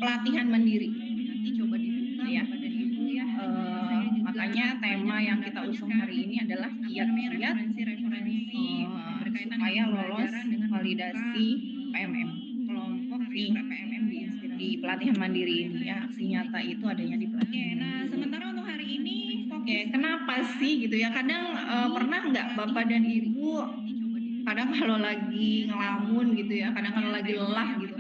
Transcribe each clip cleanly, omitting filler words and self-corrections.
pelatihan mandiri. Nanti coba dibuka ya pada ibu ya. Makanya tema yang kita usung hari ini adalah kiat-kiat supaya lolos validasi PMM. Kelompok PMM di pelatihan mandiri ini ya, aksi nyata itu adanya di pelatihan. Nah, sementara untuk hari ini kenapa sih gitu ya? Kadang pernah nggak Bapak dan Ibu kadang kalau lagi ngelamun gitu ya, kadang kalau lagi lelah gitu,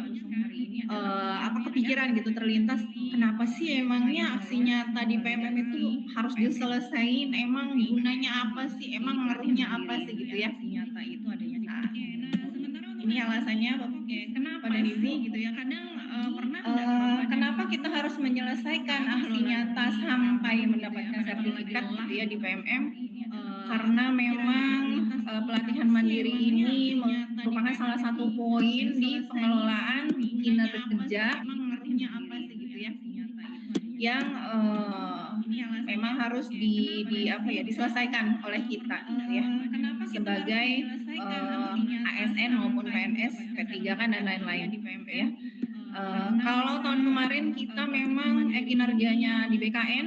apa kepikiran gitu terlintas, kenapa sih emangnya aksi nyata di PMM itu harus diselesain, emang gunanya apa sih, emang ngaruhnya apa sih gitu ya. Aksi nyata itu adanya di ini alasannya Bapak, kenapa dan Ibu gitu ya, kadang pernah kenapa kita harus menyelesaikan aksi nyata sampai mendapatkan sertifikat gitu ya di PMM, karena memang pelatihan mandiri ini merupakan salah satu poin di pengelolaan kinerja yang memang harus diselesaikan oleh kita gitu ya, sebagai ASN maupun PNS, P3K dan lain-lain gitu ya. Kalau tahun kemarin kita memang kinerjanya di BKN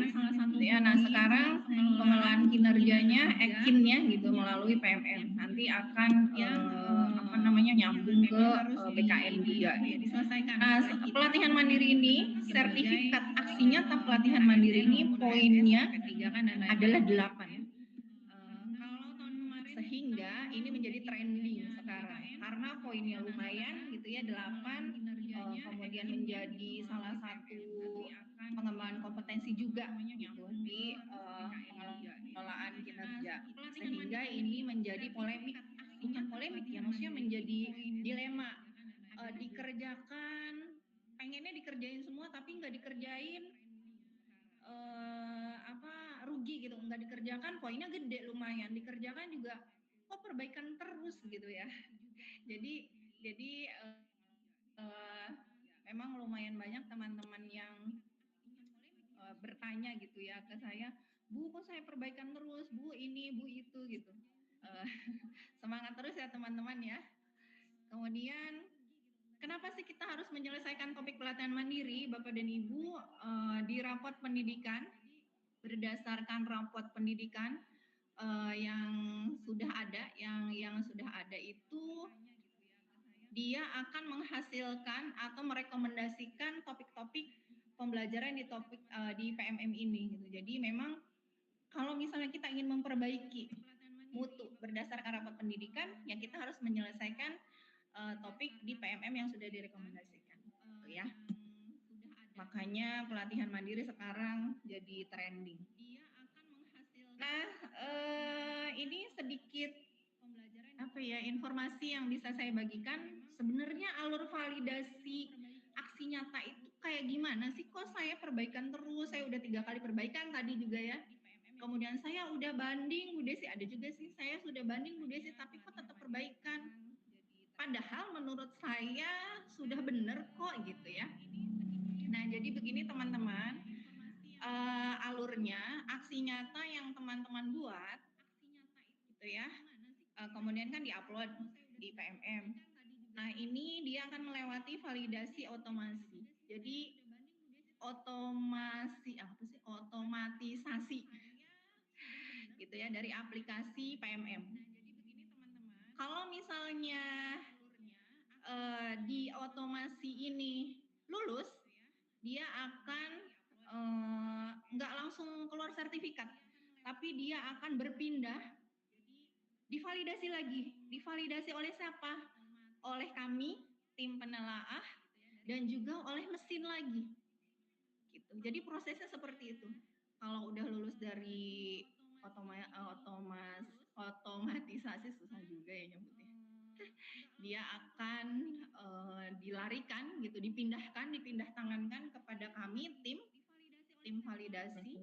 gitu ya. Nah, sekarang pengelolaan kinerjanya EKIN-nya gitu melalui PMM. Nanti akan nyambung ke BKN juga. Nah, pelatihan mandiri ini, sertifikat aksi nyata pelatihan mandiri ini poinnya adalah 8. Sehingga ini menjadi trending sekarang karena poinnya lumayan gitu ya, 8, kemudian menjadi salah satu pengembangan kompetensi juga gitu di pengelolaan kinerja, sehingga ini menjadi polemik, bukan polemik ya, maksudnya menjadi dilema, dikerjakan, pengennya dikerjain semua tapi nggak dikerjain, rugi gitu, nggak dikerjakan poinnya gede lumayan, dikerjakan juga kok perbaikan terus gitu ya. Jadi memang lumayan banyak teman-teman yang bertanya gitu ya ke saya, Bu kok saya perbaikan terus, Bu ini, Bu itu gitu. Semangat terus ya teman-teman ya. Kemudian kenapa sih kita harus menyelesaikan topik pelatihan mandiri Bapak dan Ibu di rapot pendidikan, berdasarkan rapot pendidikan yang sudah ada, yang sudah ada itu dia akan menghasilkan atau merekomendasikan topik-topik pembelajaran di topik di PMM ini gitu. Jadi memang kalau misalnya kita ingin memperbaiki mutu berdasarkan rapat pendidikan, ya kita harus menyelesaikan topik di PMM yang sudah direkomendasikan gitu ya. Makanya pelatihan mandiri sekarang jadi trending. Nah, ini sedikit informasi yang bisa saya bagikan. Sebenarnya alur validasi aksi nyata itu kayak gimana sih? Kok saya perbaikan terus? Saya udah 3 kali perbaikan tadi juga ya. Kemudian saya udah banding, Bu Desi, ada juga sih saya sudah banding Bu Desi, tapi kok tetap perbaikan. Padahal menurut saya sudah benar kok gitu ya. Nah, jadi begini teman-teman, alurnya aksi nyata yang teman-teman buat gitu ya. Kemudian kan diupload di PMM. Nah, ini dia akan melewati validasi otomasi. Jadi otomatisasi gitu ya dari aplikasi PMM. Kalau misalnya di otomasi ini lulus, dia akan nggak langsung keluar sertifikat, tapi dia akan berpindah, divalidasi lagi. Divalidasi oleh siapa? Oleh kami, tim penelaah, dan juga oleh mesin lagi. Gitu. Jadi prosesnya seperti itu. Kalau udah lulus dari otomatisasi, susah juga ya nyebutnya. Dia akan dilarikan gitu, dipindah tangankan kepada kami tim validasi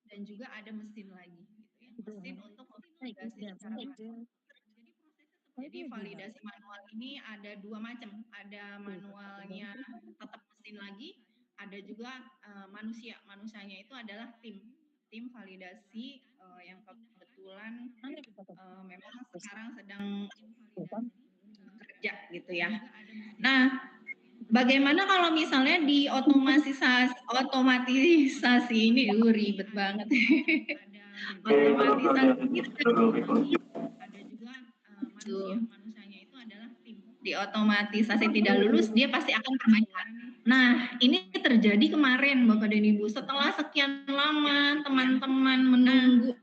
dan juga ada mesin lagi gitu ya. Mesin untuk validasi secara manual. Jadi validasi manual ini ada 2 macam, ada manualnya tetap mesin lagi, ada juga manusianya itu adalah tim validasi yang kebetulan memang sekarang sedang kerja gitu ya. Nah, Bagaimana kalau misalnya di otomatisasi ini ribet banget. Otomatisasi ada juga manusianya itu adalah tim. Di otomatisasi tidak lulus dia pasti akan perbaikan. Nah, ini terjadi kemarin Bapak dan Ibu setelah sekian lama teman-teman menunggu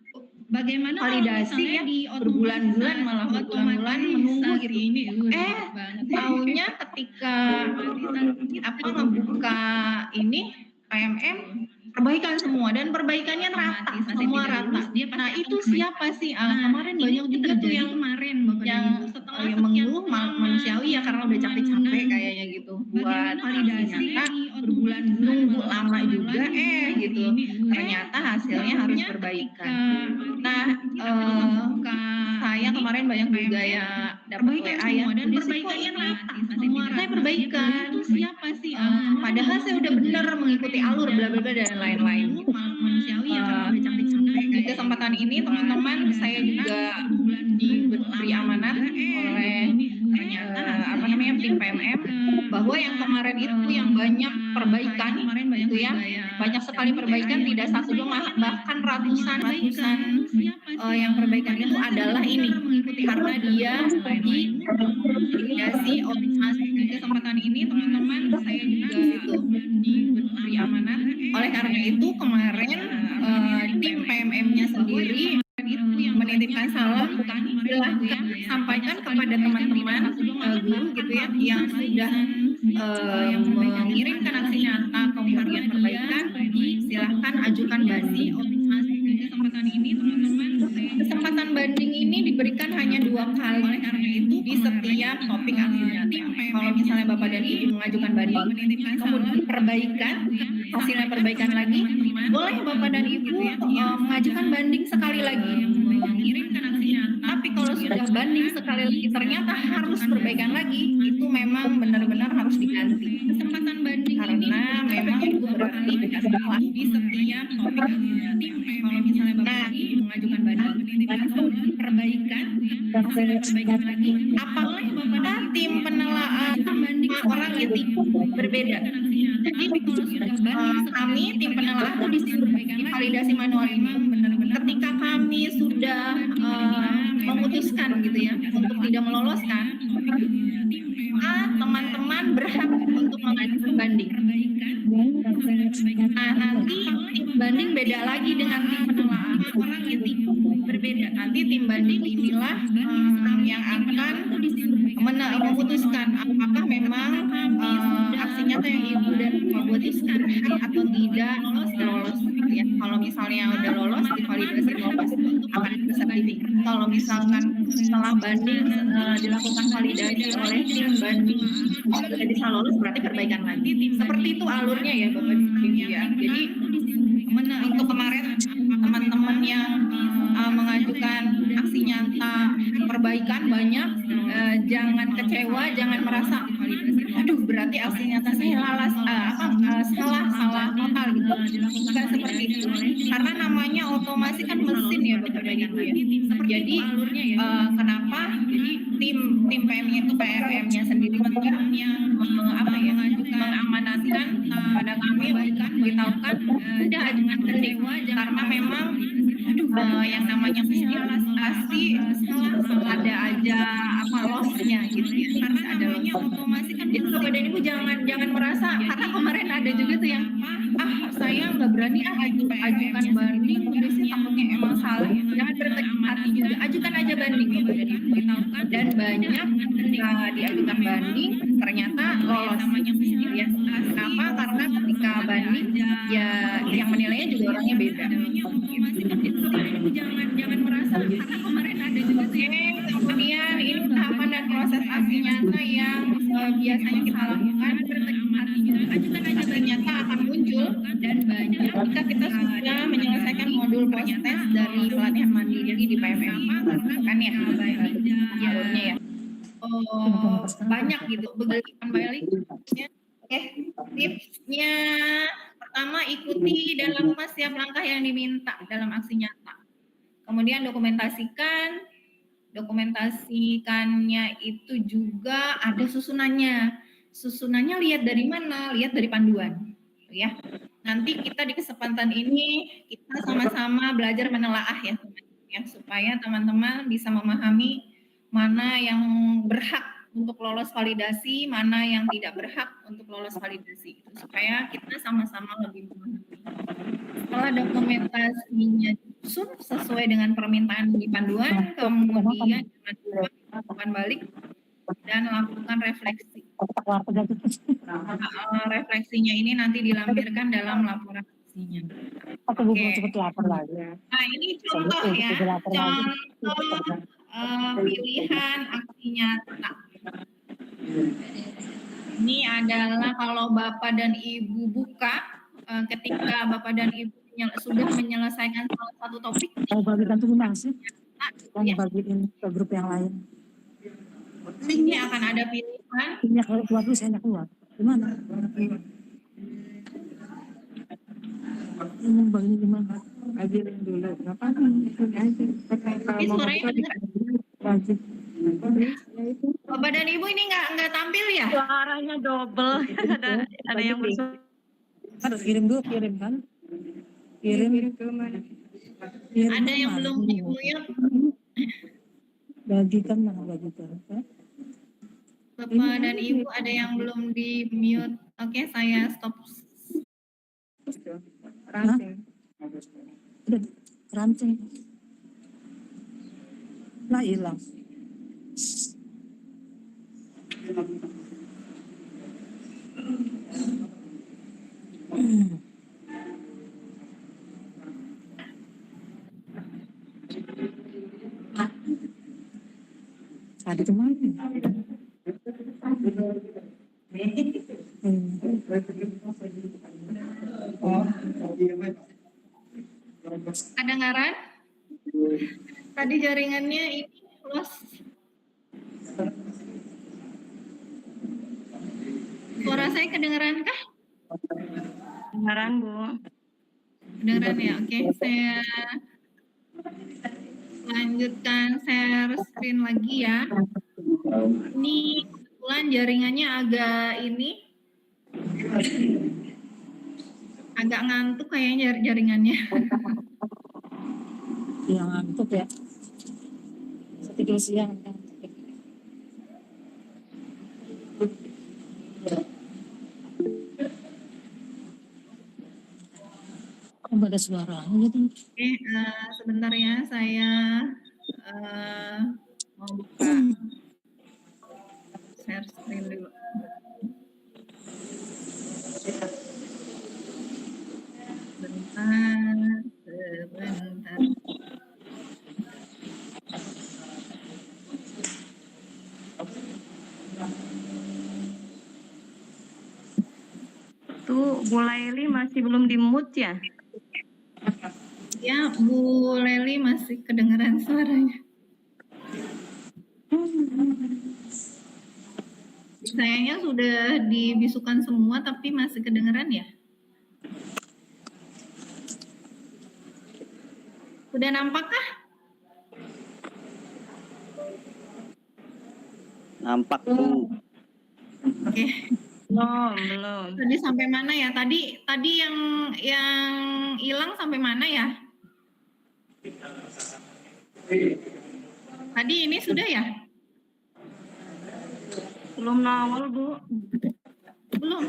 bagaimana validasi ya berbulan-bulan malah berbulan-bulan menunggu gitu ini taunya ketika ngebuka ini PMM perbaikan semua dan perbaikannya rata semua rata. Nah itu siapa sih? Kemarin banyak juga tuh yang setelah mengeluh manusiawi ya karena udah capek-capek kayaknya gitu buat validasi berbulan-bulan nunggu lama juga gitu ternyata hasilnya harus perbaikan. Nah saya kemarin banyak juga ya dapat WA ya dan perbaikannya rata semua saya perbaikan itu siapa sih padahal saya udah benar mengikuti alur bla bla bla dan lain-lain manusiawi ya karena udah capek-capek di kesempatan ini teman-teman saya juga diberi amanat oleh tim PMM bahwa yang kemarin itu yang banyak perbaikan itu ya banyak sekali perbaikan tidak satu dua bahkan ratusan yang perbaikan itu adalah ini karena dia validasi optimasi di kesempatan ini teman-teman saya juga diberi amanat oleh karena itu kemarin tim PMM-nya sendiri menitipkan salam silahkan sampaikan kepada teman-teman guru gitu ya yang sudah mengirimkan aksi nyata kemudian perbaikan silahkan ajukan banding. Kesempatan banding ini diberikan hanya 2 kali oleh karena itu di setiap topik aksi nyata. Kalau misalnya Bapak dan Ibu mengajukan banding kemudian perbaikan hasilnya perbaikan lagi boleh Bapak dan Ibu mengajukan banding sekali lagi. Tapi kalau sudah banding sekali lagi ternyata harus perbaikan lagi itu memang benar-benar harus diganti. Kesempatan banding karena memang itu berarti tidak salah di setiap topik. Kalau misalnya Bapak mengajukan banding perbaikan hasilnya perbaikan lagi apalagi Bapak tim penelaah banding orang itu berbeda. Jadi kalau sudah banding kami tim penelaah itu di validasi manual ini ketika kami sudah memutuskan gitu ya untuk tidak meloloskan teman-teman berhak untuk mengajukan banding. Nah nanti tim banding beda lagi dengan tim penelaah orang itu berbeda. Nanti tim banding inilah yang akan memutuskan apakah memang aksi nyata yang Ibu dan Bapak buat itu atau tidak lolos gitu ya. Kalau misalnya udah lolos divalidasi lolos akan sertifikat. Kalau misalkan setelah banding dilakukan validasi oleh tim banding sudah bisa lolos berarti perbaikan lagi. Seperti itu alurnya ya Bapak Ibu ya. Jadi untuk kemarin teman-teman yang mengajukan aksi nyata perbaikan banyak jangan kecewa, jangan merasa aduh berarti aksi nyata saya lalas salah total gitu. Bukan seperti itu. Karena namanya otomasi kan mesin ya Bapak dan Ibu ya. Jadi kenapa? Jadi tim PM-nya itu PMM-nya sendiri juga yang mengamanatkan pada kami memberitahukan sudah ajukan banding karena memang yang namanya pasti ada aja lossnya gitu ya karena adanya otomasi kan itu Bapak dan Ibu jangan merasa karena kemarin ada juga tuh yang saya nggak berani ajukan banding biasanya takutnya emang salah jangan bertekad hati juga ajukan aja banding Bapak dan Ibu dan banyak diajukan banding ternyata lolos ya kenapa karena ketika banding ya yang menilainya juga orangnya beda jangan merasa karena kemarin ada juga kemudian ini tahapan dan proses aksi nyata yang biasanya kita lakukan ajukan aja ternyata akan muncul dan banyak jika kita sudah menyelesaikan modul proses dari pelatihan mandiri di PMM kan ya alurnya ya banyak gitu begitu kembali tipsnya pertama ikuti dan lakukan setiap langkah yang diminta dalam aksi nyata kemudian dokumentasikannya itu juga ada susunannya susunannya lihat dari mana? Lihat dari panduan, ya. Nanti kita di kesempatan ini kita sama-sama belajar menelaah ya, ya, supaya teman-teman bisa memahami mana yang berhak untuk lolos validasi, mana yang tidak berhak untuk lolos validasi, supaya kita sama-sama lebih memahami. Setelah dokumentasinya disusun sesuai dengan permintaan di panduan, kemudian lakukan balik dan lakukan refleksi. Refleksinya ini nanti dilampirkan dalam laporan aksinya. Oke. Nah, ini contoh ya, contoh pilihan aksi nyata. Ini adalah kalau Bapak dan Ibu buka, ketika Bapak dan Ibu sudah menyelesaikan salah satu topik. Mau bagikan tuh gimana sih? Mau bagiin ke grup yang lain. Ini akan ada pilihan. Ini kalau keluar dulu, saya keluar. Gimana? Ini bagiin gimana? Ajarin dulu. Ngapain? Ini suaranya wajib. Bapak dan Ibu ini nggak tampil ya? Suaranya double. ada yang bersuara. Harus kirim dulu, kirim kan? Kirim ke mana? Ada yang belum di-mute. Bagikan mana bagikan? Bapak dan Ibu ada yang belum di-mute. Oke, saya stop. Rancing. Udah, rancing. Lah hilang. Ada teman. Kedengaran? Tadi jaringannya ini lost. Suara saya kedengaran kah? Kedengaran, Bu. Kedengaran ya, oke. Saya lanjutkan share screen lagi ya. Ini kebetulan jaringannya agak ngantuk kayaknya jaringannya. Iya ngantuk ya. Tidur siang. Ada suaranya gitu. Oke, sebentar ya, saya mau buka share screen dulu. Sebentar. Tuh, Bu Laili masih belum di-mute ya? Ya, Bu Leli masih kedengaran suaranya. Sayangnya sudah dibisukan semua, tapi masih kedengaran ya? Sudah nampakkah? Nampak, Bu. Oke. Belum. Tadi sampai mana ya? Tadi yang hilang sampai mana ya? Tadi ini sudah ya? Belum awal, Bu. Belum.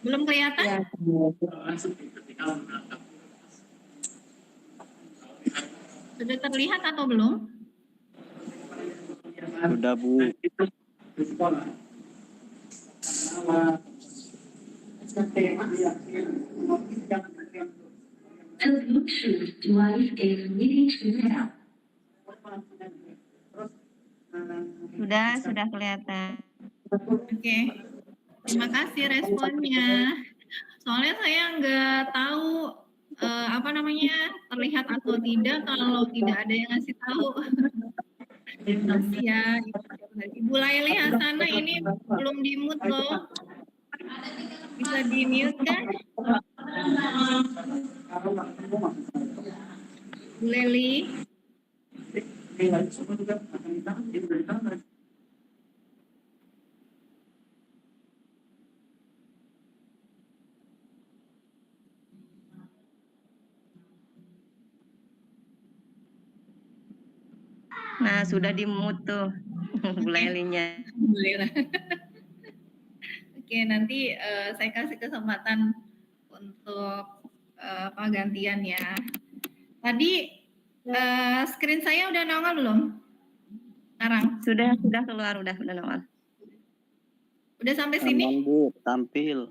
Belum kelihatan? Sudah terlihat atau belum? Sudah, Bu. Sudah kelihatan. Oke. Terima kasih responnya. Soalnya saya nggak tahu terlihat atau tidak kalau tidak ada yang ngasih tahu. Terima kasih ya. Ibu Laili Hasanah ini belum di-mute loh. Bisa di-mute kan? Bu Leli. Nah, sudah di-mute tuh Bu Lelinya. Alhamdulillah. Oke, nanti saya kasih kesempatan untuk gantian ya. Tadi screen saya udah nongol belum? Sekarang Sudah keluar, udah nongol. udah sampai sini? Aman Bu, tampil.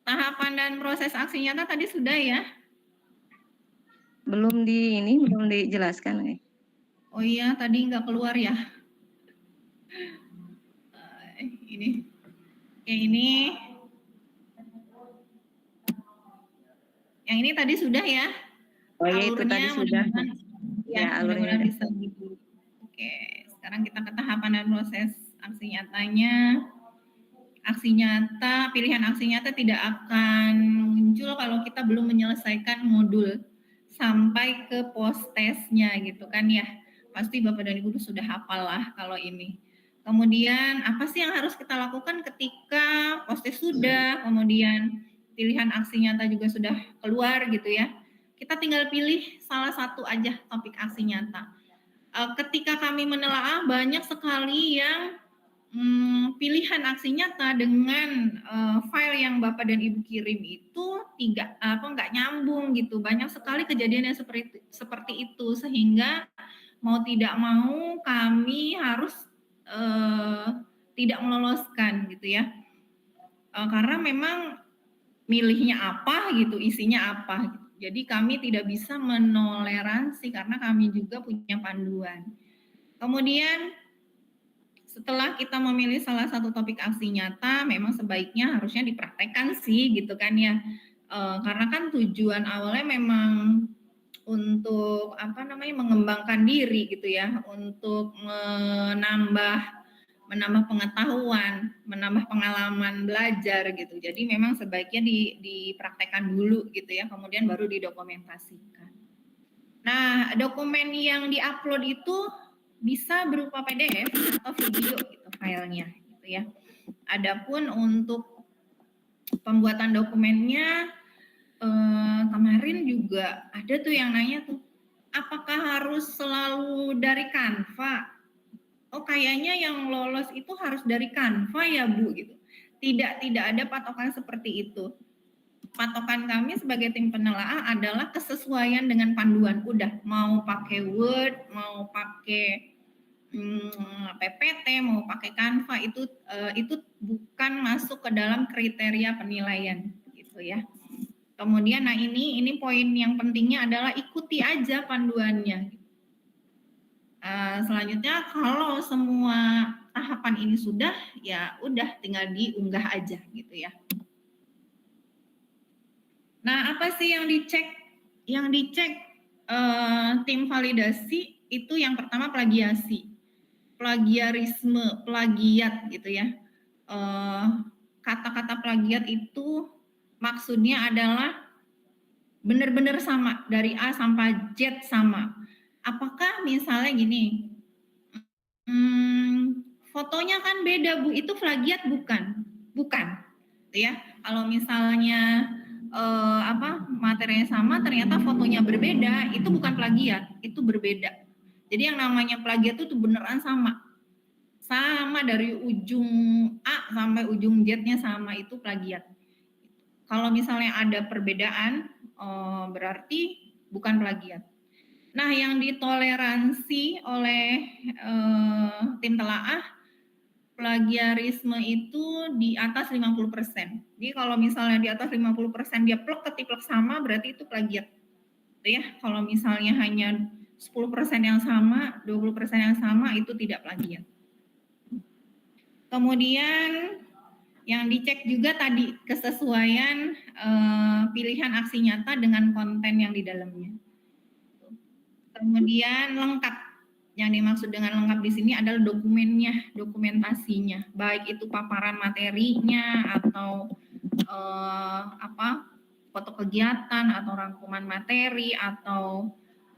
Tahapan dan proses aksi nyata tadi sudah ya? Belum dijelaskan. Oh iya, tadi nggak keluar ya. Ini, yang ini tadi sudah ya. Oh iya, itu tadi sudah. Ya, alurnya mudah-mudahan bisa gitu. Oke, sekarang kita ke tahapan dan proses aksi nyatanya. Aksi nyata, pilihan aksi nyata tidak akan muncul kalau kita belum menyelesaikan modul sampai ke post testnya gitu kan ya. Pasti Bapak dan Ibu sudah hafal lah kalau ini. Kemudian apa sih yang harus kita lakukan ketika post test sudah, kemudian pilihan aksi nyata juga sudah keluar gitu ya. Kita tinggal pilih salah satu aja topik aksi nyata. Ketika kami menelaah banyak sekali yang pilihan aksi nyata dengan file yang Bapak dan Ibu kirim itu nggak nyambung gitu. Banyak sekali kejadian yang seperti itu sehingga mau tidak mau kami harus tidak meloloskan gitu ya. Karena memang milihnya apa gitu, isinya apa gitu. Jadi kami tidak bisa menoleransi karena kami juga punya panduan. Kemudian setelah kita memilih salah satu topik aksi nyata, memang sebaiknya harusnya dipraktekkan sih gitu kan ya. Karena kan tujuan awalnya memang untuk mengembangkan diri gitu ya, untuk menambah pengetahuan, menambah pengalaman belajar gitu. Jadi memang sebaiknya dipraktekkan dulu gitu ya, kemudian baru didokumentasikan. Nah, dokumen yang diupload itu bisa berupa PDF atau video gitu filenya gitu ya. Adapun untuk pembuatan dokumennya kemarin juga ada tuh yang nanya tuh, apakah harus selalu dari Canva? Oh kayaknya yang lolos itu harus dari Canva ya Bu gitu. Tidak ada patokan seperti itu. Patokan kami sebagai tim penelaah adalah kesesuaian dengan panduan. Udah mau pakai Word, mau pakai PPT, mau pakai Canva itu bukan masuk ke dalam kriteria penilaian gitu ya. Kemudian nah ini poin yang pentingnya adalah ikuti aja panduannya. Selanjutnya kalau semua tahapan ini sudah ya udah tinggal diunggah aja gitu ya. Nah, apa sih yang dicek? Yang dicek tim validasi itu yang pertama plagiasi. Plagiarisme, plagiat gitu ya. Kata-kata plagiat itu maksudnya adalah benar-benar sama dari A sampai Z sama. Apakah misalnya gini, fotonya kan beda Bu, itu plagiat bukan? Bukan, ya. Kalau misalnya materinya sama, ternyata fotonya berbeda, itu bukan plagiat, itu berbeda. Jadi yang namanya plagiat itu beneran sama dari ujung A sampai ujung Z-nya sama, itu plagiat. Kalau misalnya ada perbedaan, berarti bukan plagiat. Nah, yang ditoleransi oleh tim telaah, plagiarisme itu di atas 50%. Jadi kalau misalnya di atas 50% dia plek ketiplek sama, berarti itu plagiat. Ya, kalau misalnya hanya 10% yang sama, 20% yang sama, itu tidak plagiat. Kemudian yang dicek juga tadi kesesuaian pilihan aksi nyata dengan konten yang di dalamnya. Kemudian lengkap. Yang dimaksud dengan lengkap di sini adalah dokumennya, dokumentasinya, baik itu paparan materinya atau foto kegiatan atau rangkuman materi atau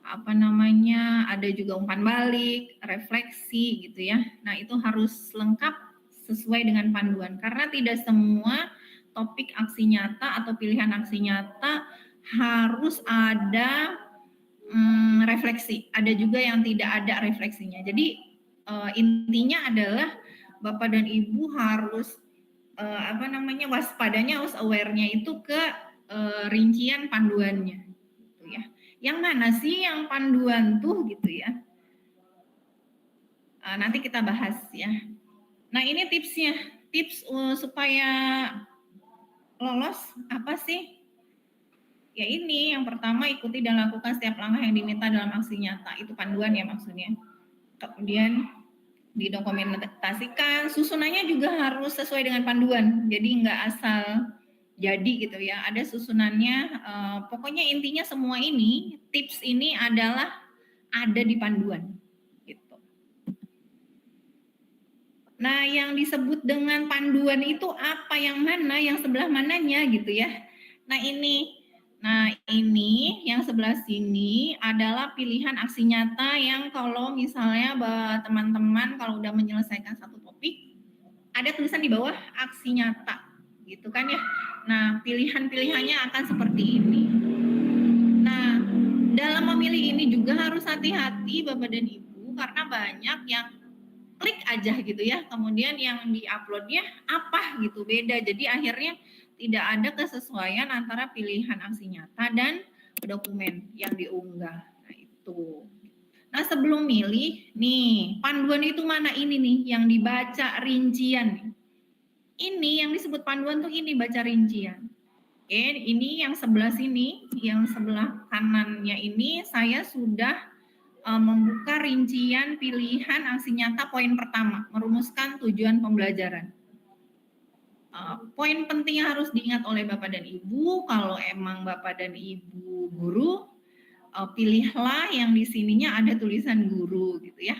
apa namanya, ada juga umpan balik, refleksi gitu ya. Nah, itu harus lengkap sesuai dengan panduan karena tidak semua topik aksi nyata atau pilihan aksi nyata harus ada refleksi. Ada juga yang tidak ada refleksinya. Jadi intinya adalah Bapak dan Ibu harus apa namanya, waspadanya, harus aware-nya itu ke rincian panduannya gitu ya. Yang mana sih yang panduan tuh gitu ya. Nanti kita bahas ya. Nah, ini tipsnya. Tips supaya lolos apa sih? Ya ini, yang pertama ikuti dan lakukan setiap langkah yang diminta dalam aksi nyata. Itu panduan ya maksudnya. Kemudian didokumentasikan, susunannya juga harus sesuai dengan panduan. Jadi nggak asal jadi gitu ya, ada susunannya. Pokoknya intinya semua ini, tips ini adalah ada di panduan gitu. Nah, yang disebut dengan panduan itu apa, yang mana, yang sebelah mananya gitu ya. Nah ini yang sebelah sini adalah pilihan aksi nyata yang kalau misalnya teman-teman kalau udah menyelesaikan satu topik, ada tulisan di bawah aksi nyata gitu kan ya. Nah, pilihan-pilihannya akan seperti ini. Nah, dalam memilih ini juga harus hati-hati Bapak dan Ibu karena banyak yang klik aja gitu ya, kemudian yang di-uploadnya apa gitu, beda. Jadi akhirnya tidak ada kesesuaian antara pilihan aksi nyata dan dokumen yang diunggah. Nah, itu. Nah, sebelum milih, nih, panduan itu mana ini nih, yang dibaca rincian. Ini yang disebut panduan tuh ini, baca rincian. Oke, ini yang sebelah sini, yang sebelah kanannya ini saya sudah membuka rincian pilihan aksi nyata poin pertama, merumuskan tujuan pembelajaran. Poin penting yang harus diingat oleh Bapak dan Ibu, kalau emang Bapak dan Ibu guru, pilihlah yang di sininya ada tulisan guru gitu ya.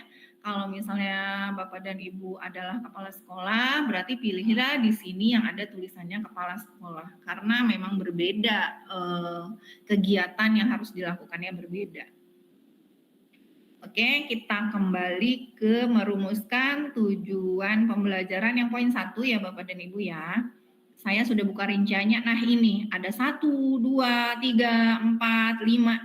Kalau misalnya Bapak dan Ibu adalah kepala sekolah, berarti pilihlah di sini yang ada tulisannya kepala sekolah. Karena memang berbeda, kegiatan yang harus dilakukannya berbeda. Oke, kita kembali ke merumuskan tujuan pembelajaran yang poin 1 ya Bapak dan Ibu ya. Saya sudah buka rinciannya. Nah ini ada 1, 2, 3, 4, 5.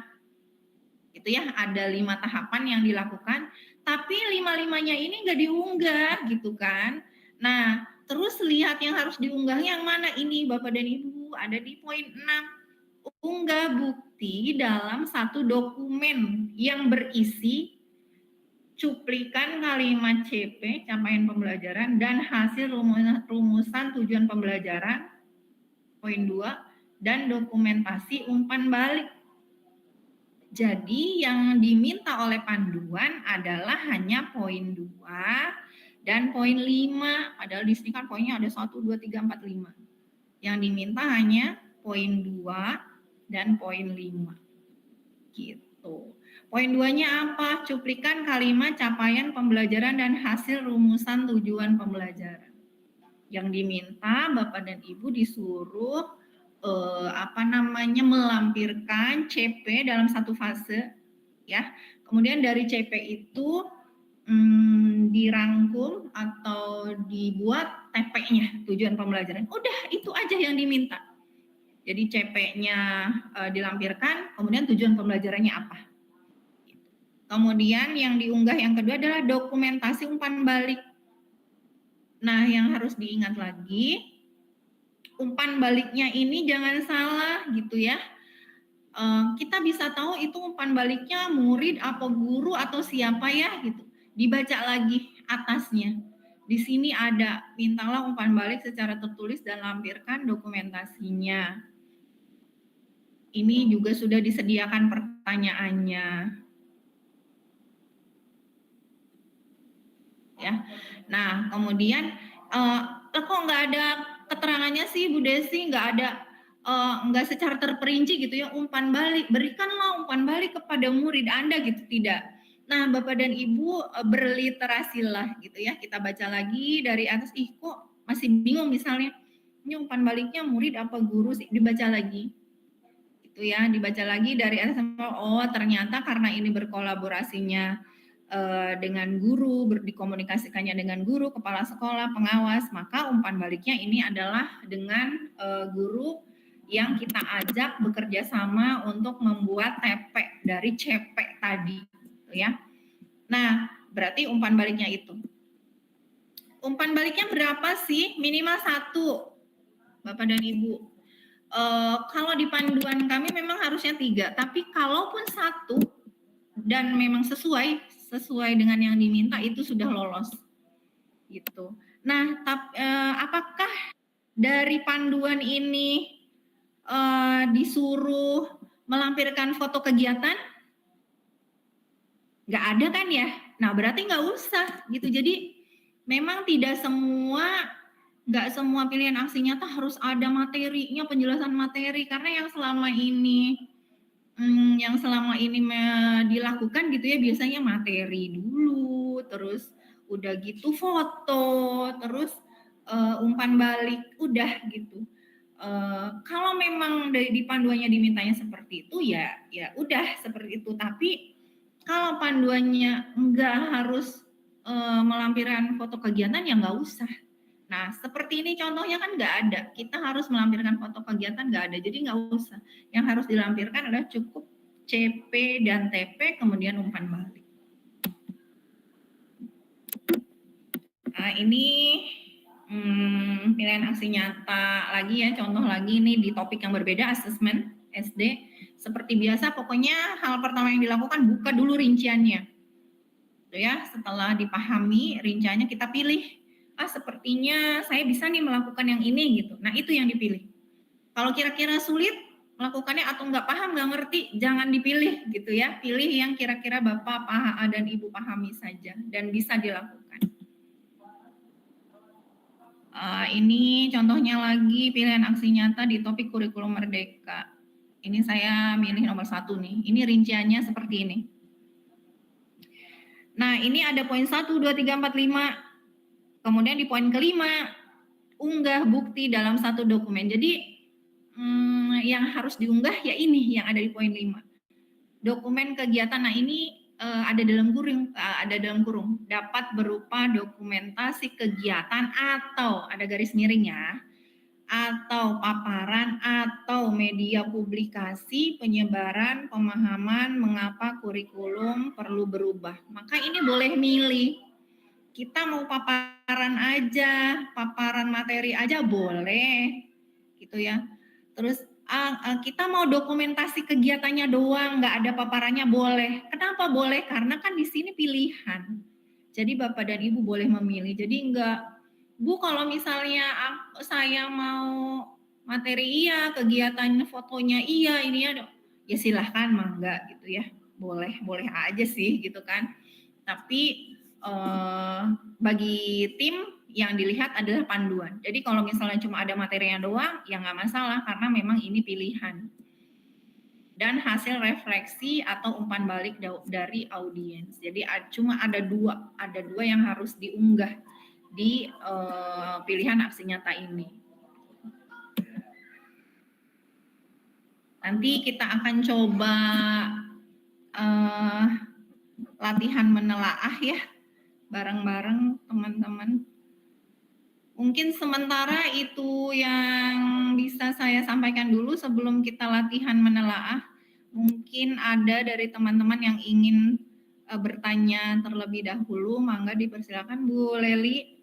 Itu ya, ada 5 tahapan yang dilakukan. Tapi 5-5-nya ini nggak diunggah gitu kan. Nah, terus lihat yang harus diunggah yang mana ini Bapak dan Ibu. Ada di poin 6. Unggah bukti dalam satu dokumen yang berisi cuplikan kalimat CP, capaian pembelajaran, dan hasil rumusan tujuan pembelajaran, poin 2, dan dokumentasi umpan balik. Jadi yang diminta oleh panduan adalah hanya poin 2 dan poin 5, padahal di sini kan poinnya ada 1, 2, 3, 4, 5. Yang diminta hanya poin 2 dan poin 5. Gitu. Poin 2-nya apa? Cuplikan kalimat capaian pembelajaran dan hasil rumusan tujuan pembelajaran. Yang diminta Bapak dan Ibu disuruh melampirkan CP dalam satu fase ya. Kemudian dari CP itu dirangkum atau dibuat TP-nya, tujuan pembelajaran. Udah itu aja yang diminta. Jadi CP-nya dilampirkan, kemudian tujuan pembelajarannya apa. Kemudian yang diunggah yang kedua adalah dokumentasi umpan balik. Nah, yang harus diingat lagi, umpan baliknya ini jangan salah gitu ya. Kita bisa tahu itu umpan baliknya murid apa guru atau siapa ya gitu. Dibaca lagi atasnya. Di sini ada, mintalah umpan balik secara tertulis dan lampirkan dokumentasinya. Ini juga sudah disediakan pertanyaannya. Ya. Nah, kemudian kok nggak ada keterangannya sih Bu Desi, nggak secara terperinci gitu ya, umpan balik, berikanlah umpan balik kepada murid Anda gitu, tidak. Nah, Bapak dan Ibu berliterasilah gitu ya, kita baca lagi dari atas, kok masih bingung misalnya, ini umpan baliknya murid apa guru sih, dibaca lagi. Itu ya, dibaca lagi dari SMA. Oh, ternyata karena ini berkolaborasinya dengan guru, dikomunikasikannya dengan guru, kepala sekolah, pengawas, maka umpan baliknya ini adalah dengan guru yang kita ajak bekerja sama untuk membuat TP dari CP tadi, gitu ya. Nah, berarti umpan baliknya itu. Umpan baliknya berapa sih? Minimal 1, Bapak dan Ibu. Kalau di panduan kami memang harusnya 3, tapi kalaupun 1 dan memang sesuai dengan yang diminta itu sudah lolos gitu. Nah, apakah dari panduan ini disuruh melampirkan foto kegiatan? Nggak ada kan ya? Nah, berarti nggak usah gitu. Jadi memang nggak semua pilihan aksi nyata harus ada materinya, penjelasan materi, karena yang selama ini dilakukan gitu ya, biasanya materi dulu, terus udah gitu foto, terus umpan balik, udah gitu. Kalau memang di panduannya dimintanya seperti itu ya udah seperti itu. Tapi kalau panduannya nggak harus melampirkan foto kegiatan ya nggak usah. Nah, seperti ini contohnya kan nggak ada. Kita harus melampirkan foto kegiatan nggak ada, jadi nggak usah. Yang harus dilampirkan adalah cukup CP dan TP, kemudian umpan balik. Nah, ini pilihan aksi nyata lagi ya, contoh lagi ini di topik yang berbeda, asesmen SD. Seperti biasa, pokoknya hal pertama yang dilakukan buka dulu rinciannya. Ya, setelah dipahami rinciannya kita pilih. Sepertinya saya bisa nih melakukan yang ini gitu. Nah, itu yang dipilih. Kalau kira-kira sulit melakukannya atau nggak paham, nggak ngerti, jangan dipilih gitu ya. Pilih yang kira-kira Bapak dan Ibu pahami saja dan bisa dilakukan. Ini contohnya lagi pilihan aksi nyata di topik kurikulum merdeka. Ini saya milih nomor 1 nih. Ini rinciannya seperti ini. Nah, ini ada poin 1, 2, 3, 4, 5. Kemudian di poin kelima, unggah bukti dalam satu dokumen. Jadi yang harus diunggah ya ini yang ada di poin 5. Dokumen kegiatan. Nah, ini ada dalam kurung, dapat berupa dokumentasi kegiatan atau ada garis miring ya, atau paparan atau media publikasi penyebaran pemahaman mengapa kurikulum perlu berubah. Maka ini boleh milih. Kita mau paparan aja, paparan materi aja boleh, gitu ya. Terus kita mau dokumentasi kegiatannya doang, nggak ada paparannya boleh. Kenapa boleh? Karena kan di sini pilihan. Jadi Bapak dan Ibu boleh memilih. Jadi enggak, Bu kalau misalnya saya mau materi iya, kegiatan fotonya iya, ini ada, ya silahkan mangga gitu ya. Boleh aja sih gitu kan. Tapi bagi tim yang dilihat adalah panduan. Jadi kalau misalnya cuma ada materinya doang, ya nggak masalah karena memang ini pilihan. Dan hasil refleksi atau umpan balik dari audiens. Jadi cuma ada dua yang harus diunggah di pilihan aksi nyata ini. Nanti kita akan coba latihan menelaah ya, bareng-bareng teman-teman. Mungkin sementara itu yang bisa saya sampaikan dulu sebelum kita latihan menelaah. Mungkin ada dari teman-teman yang ingin bertanya terlebih dahulu, mangga dipersilakan Bu Leli.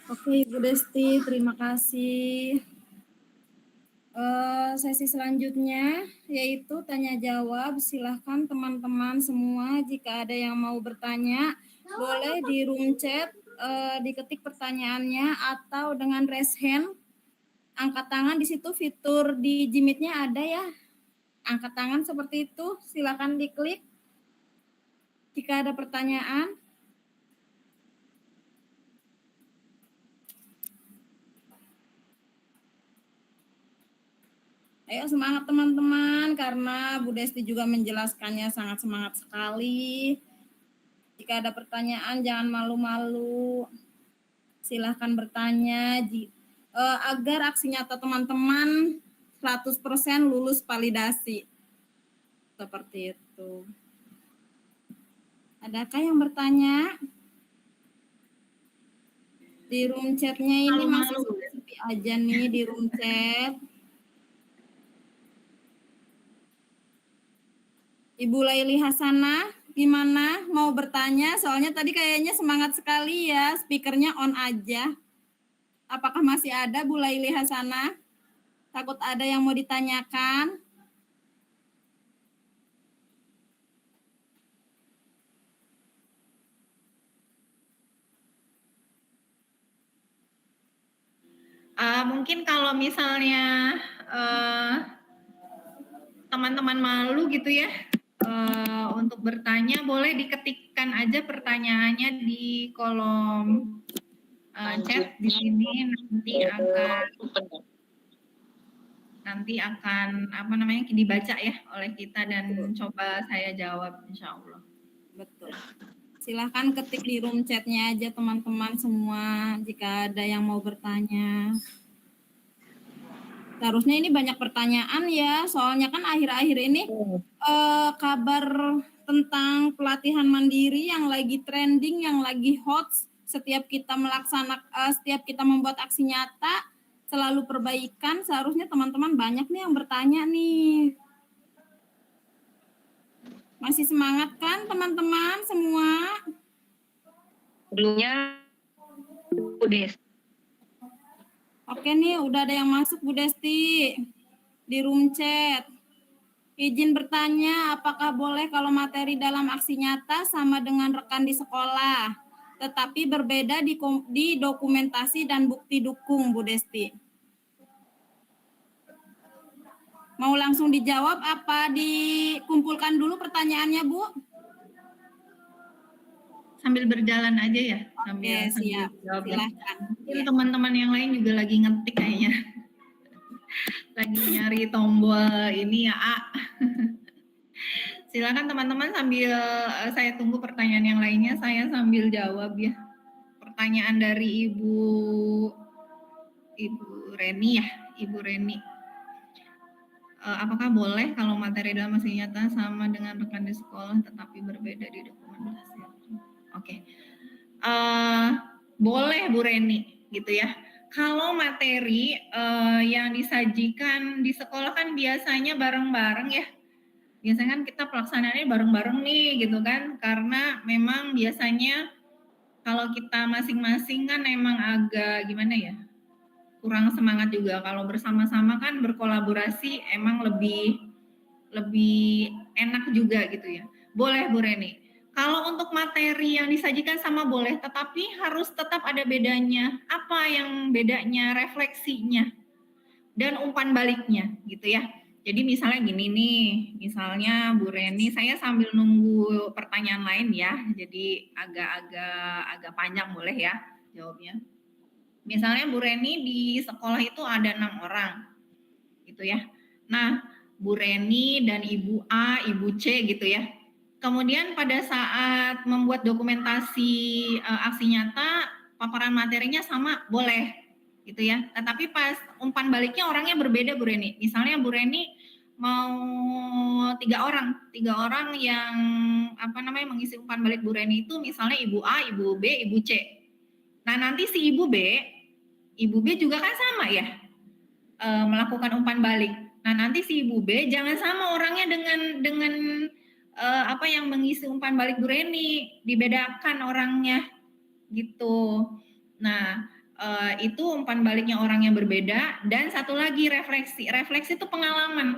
Oke, Bu Desti, terima kasih. Sesi selanjutnya yaitu tanya jawab. Silahkan teman-teman semua jika ada yang mau bertanya boleh di room chat diketik pertanyaannya atau dengan raise hand, angkat tangan. Di situ fitur di Jimit-nya ada ya, angkat tangan seperti itu, silahkan diklik jika ada pertanyaan. Ayo semangat teman-teman, karena Bu Desti juga menjelaskannya sangat semangat sekali. Jika ada pertanyaan jangan malu-malu, silahkan bertanya. agar aksi nyata teman-teman 100% lulus validasi. Seperti itu. Adakah yang bertanya? Di room chat-nya ini masih sepi aja nih di room chat. Ibu Laili Hasanah, gimana? Mau bertanya? Soalnya tadi kayaknya semangat sekali ya, speakernya on aja. Apakah masih ada Bu Laili Hasanah? Takut ada yang mau ditanyakan. Mungkin kalau misalnya teman-teman malu gitu ya untuk bertanya, boleh diketikkan aja pertanyaannya di kolom chat di sini, nanti akan apa namanya dibaca ya oleh kita dan coba saya jawab insya Allah. Betul. Silahkan ketik di room chatnya aja teman-teman semua jika ada yang mau bertanya. Seharusnya ini banyak pertanyaan ya, soalnya kan akhir-akhir ini kabar tentang pelatihan mandiri yang lagi trending, yang lagi hot, setiap kita setiap kita membuat aksi nyata, selalu perbaikan, seharusnya teman-teman banyak nih yang bertanya nih. Masih semangat kan teman-teman semua? Dulunya Bu Des. Oke nih, udah ada yang masuk Bu Desti di room chat. Izin bertanya, apakah boleh kalau materi dalam aksi nyata sama dengan rekan di sekolah, tetapi berbeda di dokumentasi dan bukti dukung, Bu Desti? Mau langsung dijawab apa dikumpulkan dulu pertanyaannya, Bu? Sambil berjalan aja ya, Oke, siap. jawab. Silahkan. Mungkin teman-teman yang lain juga lagi ngetik kayaknya. Lagi nyari tombol ini ya, A. Silakan teman-teman sambil saya tunggu pertanyaan yang lainnya, saya sambil jawab ya. Pertanyaan dari Ibu Reni ya, Ibu Reni. Apakah boleh kalau materi dalam aksi nyata sama dengan rekan di sekolah tetapi berbeda di dokumentasi? Oke. Boleh Bu Reni gitu ya. Kalau materi yang disajikan di sekolah kan biasanya bareng-bareng ya. Biasanya kan kita pelaksanaannya bareng-bareng nih gitu kan. Karena memang biasanya kalau kita masing-masing kan emang agak gimana ya, kurang semangat juga. Kalau bersama-sama kan berkolaborasi emang lebih enak juga gitu ya. Boleh Bu Reni. Kalau untuk materi yang disajikan sama boleh, tetapi harus tetap ada bedanya. Apa yang bedanya? Refleksinya dan umpan baliknya gitu ya. Jadi misalnya gini nih, misalnya Bu Reni, saya sambil nunggu pertanyaan lain ya, jadi agak panjang boleh ya jawabnya. Misalnya Bu Reni di sekolah itu ada 6 orang, gitu ya. Nah, Bu Reni dan Ibu A, Ibu C gitu ya. Kemudian pada saat membuat dokumentasi aksi nyata, paparan materinya sama, boleh gitu ya. Tetapi pas umpan baliknya orangnya berbeda Bu Reni. Misalnya Bu Reni mau 3 orang yang mengisi umpan balik Bu Reni itu misalnya Ibu A, Ibu B, Ibu C. Nah nanti si Ibu B juga kan sama ya melakukan umpan balik. Nah nanti si Ibu B jangan sama orangnya dengan yang mengisi umpan balik Bu Reni, dibedakan orangnya gitu. Nah itu umpan baliknya orang yang berbeda. Dan satu lagi refleksi itu pengalaman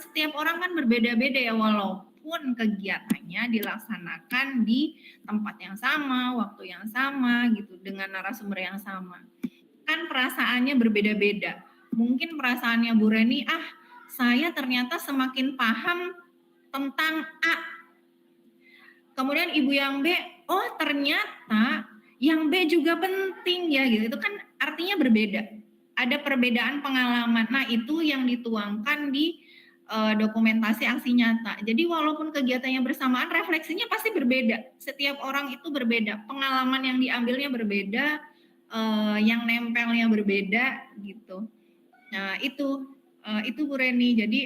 setiap orang kan berbeda-beda ya, walaupun kegiatannya dilaksanakan di tempat yang sama, waktu yang sama gitu, dengan narasumber yang sama, kan perasaannya berbeda-beda. Mungkin perasaannya Bu Reni, saya ternyata semakin paham tentang A. Kemudian ibu yang B, ternyata yang B juga penting ya gitu. Itu kan artinya berbeda. Ada perbedaan pengalaman. Nah, itu yang dituangkan di dokumentasi aksi nyata. Jadi walaupun kegiatannya bersamaan, refleksinya pasti berbeda. Setiap orang itu berbeda. Pengalaman yang diambilnya berbeda, yang nempelnya berbeda gitu. Nah itu Bu Reni. Jadi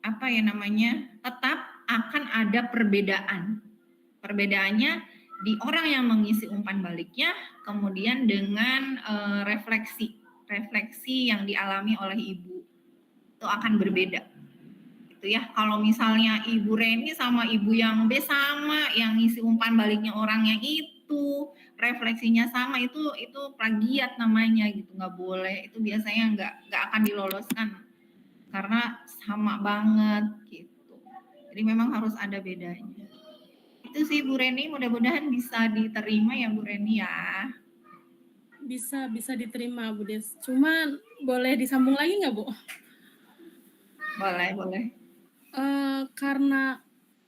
apa ya namanya, tetap akan ada perbedaan. Perbedaannya di orang yang mengisi umpan baliknya, kemudian dengan refleksi yang dialami oleh ibu itu akan berbeda. Gitu ya. Kalau misalnya Ibu Reni sama ibu yang B sama, yang ngisi umpan baliknya orangnya itu, refleksinya sama, itu plagiat namanya gitu, nggak boleh. Itu biasanya nggak akan diloloskan karena sama banget gitu. Jadi memang harus ada bedanya. Itu sih Bu Reni, mudah-mudahan bisa diterima ya Bu Reni ya. Bisa diterima Bu Des. Cuman boleh disambung lagi nggak Bu? Boleh. Karena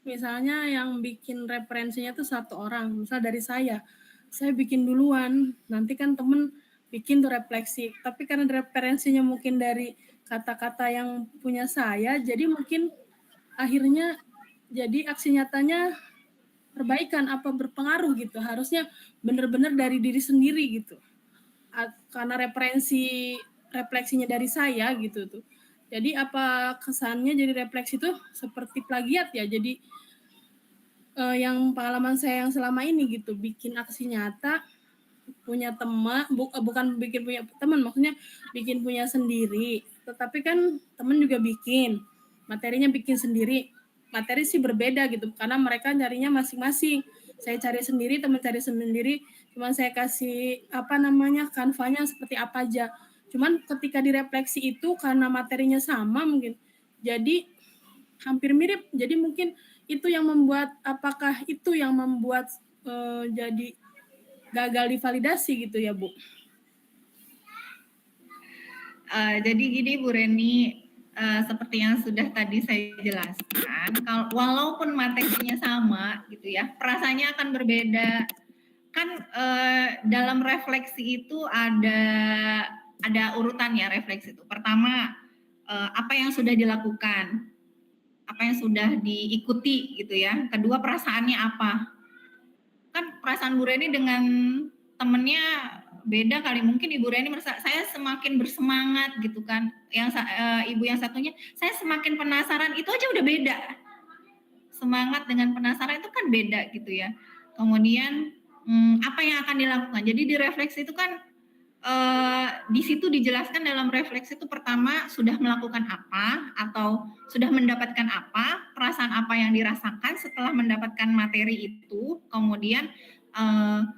misalnya yang bikin referensinya tuh satu orang, misal dari saya bikin duluan, nanti kan temen bikin tuh refleksi, tapi karena referensinya mungkin dari kata-kata yang punya saya, jadi mungkin akhirnya jadi aksi nyatanya perbaikan apa berpengaruh gitu, harusnya benar-benar dari diri sendiri gitu, karena refleksinya dari saya gitu tuh. Jadi apa kesannya jadi refleksi itu seperti plagiat ya. Jadi yang pengalaman saya yang selama ini gitu, bikin aksi nyata punya teman, bukan bikin punya teman, maksudnya bikin punya sendiri. Tetapi kan teman juga bikin, materinya bikin sendiri. Materi sih berbeda gitu, karena mereka nyarinya masing-masing. Saya cari sendiri, teman cari sendiri. Cuman saya kasih kanvanya seperti apa aja. Cuman ketika direfleksi itu karena materinya sama mungkin, jadi hampir mirip. Jadi mungkin itu yang membuat, apakah itu yang membuat jadi gagal divalidasi gitu ya Bu? Jadi gini Bu Reni, seperti yang sudah tadi saya jelaskan, kalau walaupun materinya sama gitu ya, perasaannya akan berbeda. Kan dalam refleksi itu ada urutannya refleksi itu. Pertama, apa yang sudah dilakukan, apa yang sudah diikuti gitu ya. Kedua, perasaannya apa. Kan perasaan Bu Reni dengan temennya beda kali, mungkin Ibu Reni merasa saya semakin bersemangat gitu kan, yang ibu yang satunya saya semakin penasaran, itu aja udah beda. Semangat dengan penasaran itu kan beda gitu ya. Kemudian apa yang akan dilakukan, jadi di refleksi itu kan di situ dijelaskan dalam refleksi itu pertama sudah melakukan apa atau sudah mendapatkan apa, perasaan apa yang dirasakan setelah mendapatkan materi itu, kemudian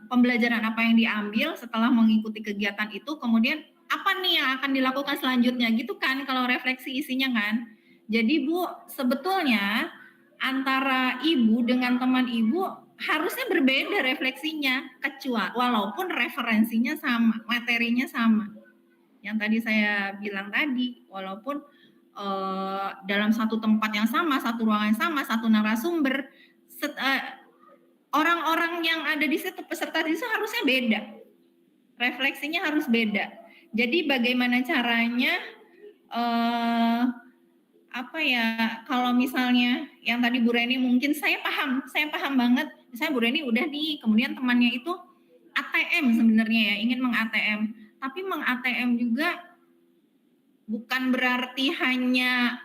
pembelajaran apa yang diambil setelah mengikuti kegiatan itu, kemudian apa nih yang akan dilakukan selanjutnya gitu kan kalau refleksi isinya kan. Jadi Bu, sebetulnya antara ibu dengan teman ibu harusnya berbeda refleksinya, kecuali walaupun referensinya sama, materinya sama. Yang tadi saya bilang tadi, walaupun dalam satu tempat yang sama, satu ruangan yang sama, satu narasumber, orang-orang yang ada di situ, peserta di situ harusnya beda. Refleksinya harus beda. Jadi bagaimana caranya kalau misalnya yang tadi Bu Reni mungkin saya paham banget. Misalnya Bu Reni udah nih, kemudian temannya itu ATM sebenarnya ya, ingin meng-ATM. Tapi meng-ATM juga bukan berarti hanya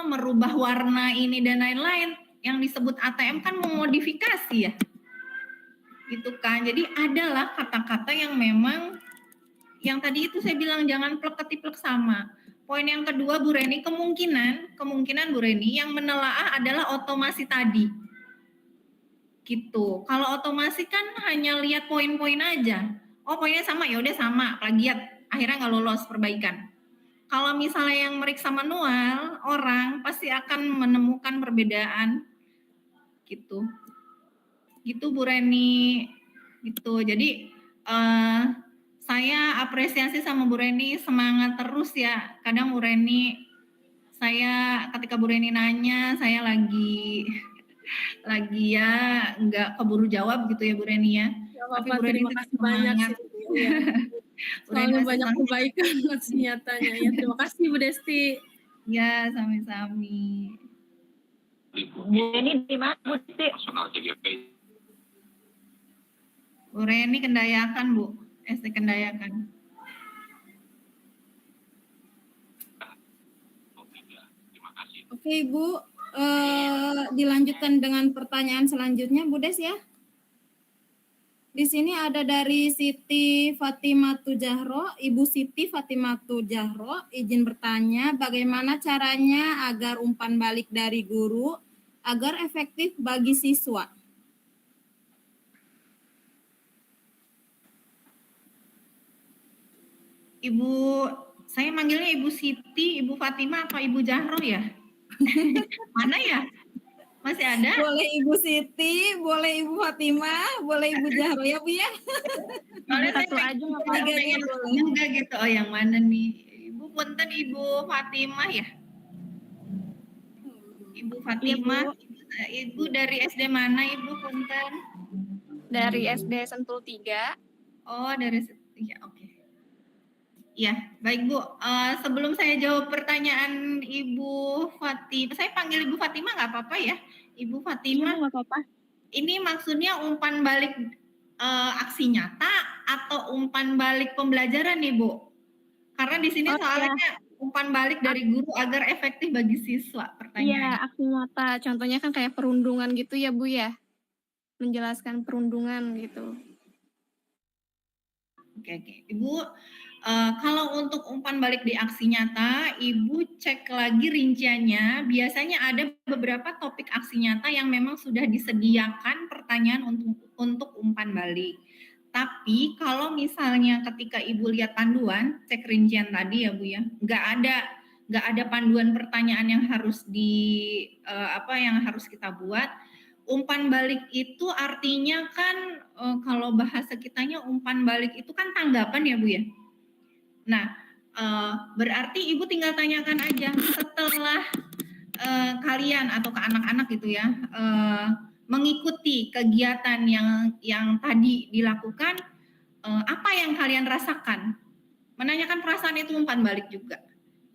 merubah warna ini dan lain-lain. Yang disebut ATM kan memodifikasi ya. Gitu kan. Jadi adalah kata-kata yang memang yang tadi itu saya bilang jangan plek-ketiplek sama. Poin yang kedua Bu Reni, kemungkinan Bu Reni yang menelaah adalah otomasi tadi. Gitu. Kalau otomasi kan hanya lihat poin-poin aja. Oh, poinnya sama, ya udah sama, plagiat. Akhirnya nggak lolos perbaikan. Kalau misalnya yang meriksa manual, orang pasti akan menemukan perbedaan. Gitu. Gitu Bu Reni. Gitu. Jadi saya apresiasi sama Bu Reni, semangat terus ya. Kadang Bu Reni, ketika Bu Reni nanya, saya lagi ya nggak keburu jawab gitu ya Bu Reni ya. Tapi Bu Reni terima kasih banyak sih. Ya. Soalnya banyak kebaikan nyatanya ya. Terima kasih Bu Desti. Ya, sami-sami. Bu Reni di mana Bu Desti? Bu Reni Kendayakan, Bu. SD Kendayakan. Oke, Ibu. Dilanjutkan dengan pertanyaan selanjutnya, Bu Des ya. Di sini ada dari Siti Fatimatu Jahro, Ibu Siti Fatimatu Jahro, izin bertanya, bagaimana caranya agar umpan balik dari guru agar efektif bagi siswa? Ibu, saya manggilnya Ibu Siti, Ibu Fatimah, atau Ibu Jahro ya? Mana ya? Masih ada? Boleh Ibu Siti, boleh Ibu Fatimah, boleh Ibu Jahro ya Bu ya. Soalnya saya Satu aja nggak apa-apa. pengen juga gitu. Oh, yang mana nih? Ibu punten Ibu Fatimah ya? Ibu Fatimah. Ibu dari SD mana Ibu punten? Dari SD Sentul 3. Oh, dari ya, oke. Ya, baik Bu. Sebelum saya jawab pertanyaan Ibu Fatimah, saya panggil Ibu Fatimah nggak apa-apa ya? Ibu Fatimah, Nggak apa-apa. ini maksudnya umpan balik aksi nyata atau umpan balik pembelajaran nih Bu? Karena di sini soalnya umpan balik dari guru agar efektif bagi siswa Iya, pertanyaannya. aksi nyata. Contohnya kan kayak perundungan gitu ya, Bu ya. Menjelaskan perundungan gitu. Oke. Ibu, kalau untuk umpan balik di aksi nyata, Ibu cek lagi rinciannya. Biasanya ada beberapa topik aksi nyata yang memang sudah disediakan pertanyaan untuk umpan balik. Tapi kalau misalnya ketika Ibu lihat panduan, cek rincian tadi ya Bu ya, nggak ada panduan pertanyaan yang harus yang harus kita buat. Umpan balik itu artinya kan kalau bahasa kitanya umpan balik itu kan tanggapan ya Bu ya. Nah, berarti Ibu tinggal tanyakan aja setelah kalian atau ke anak-anak gitu ya mengikuti kegiatan yang tadi dilakukan, apa yang kalian rasakan? Menanyakan perasaan itu umpan balik juga,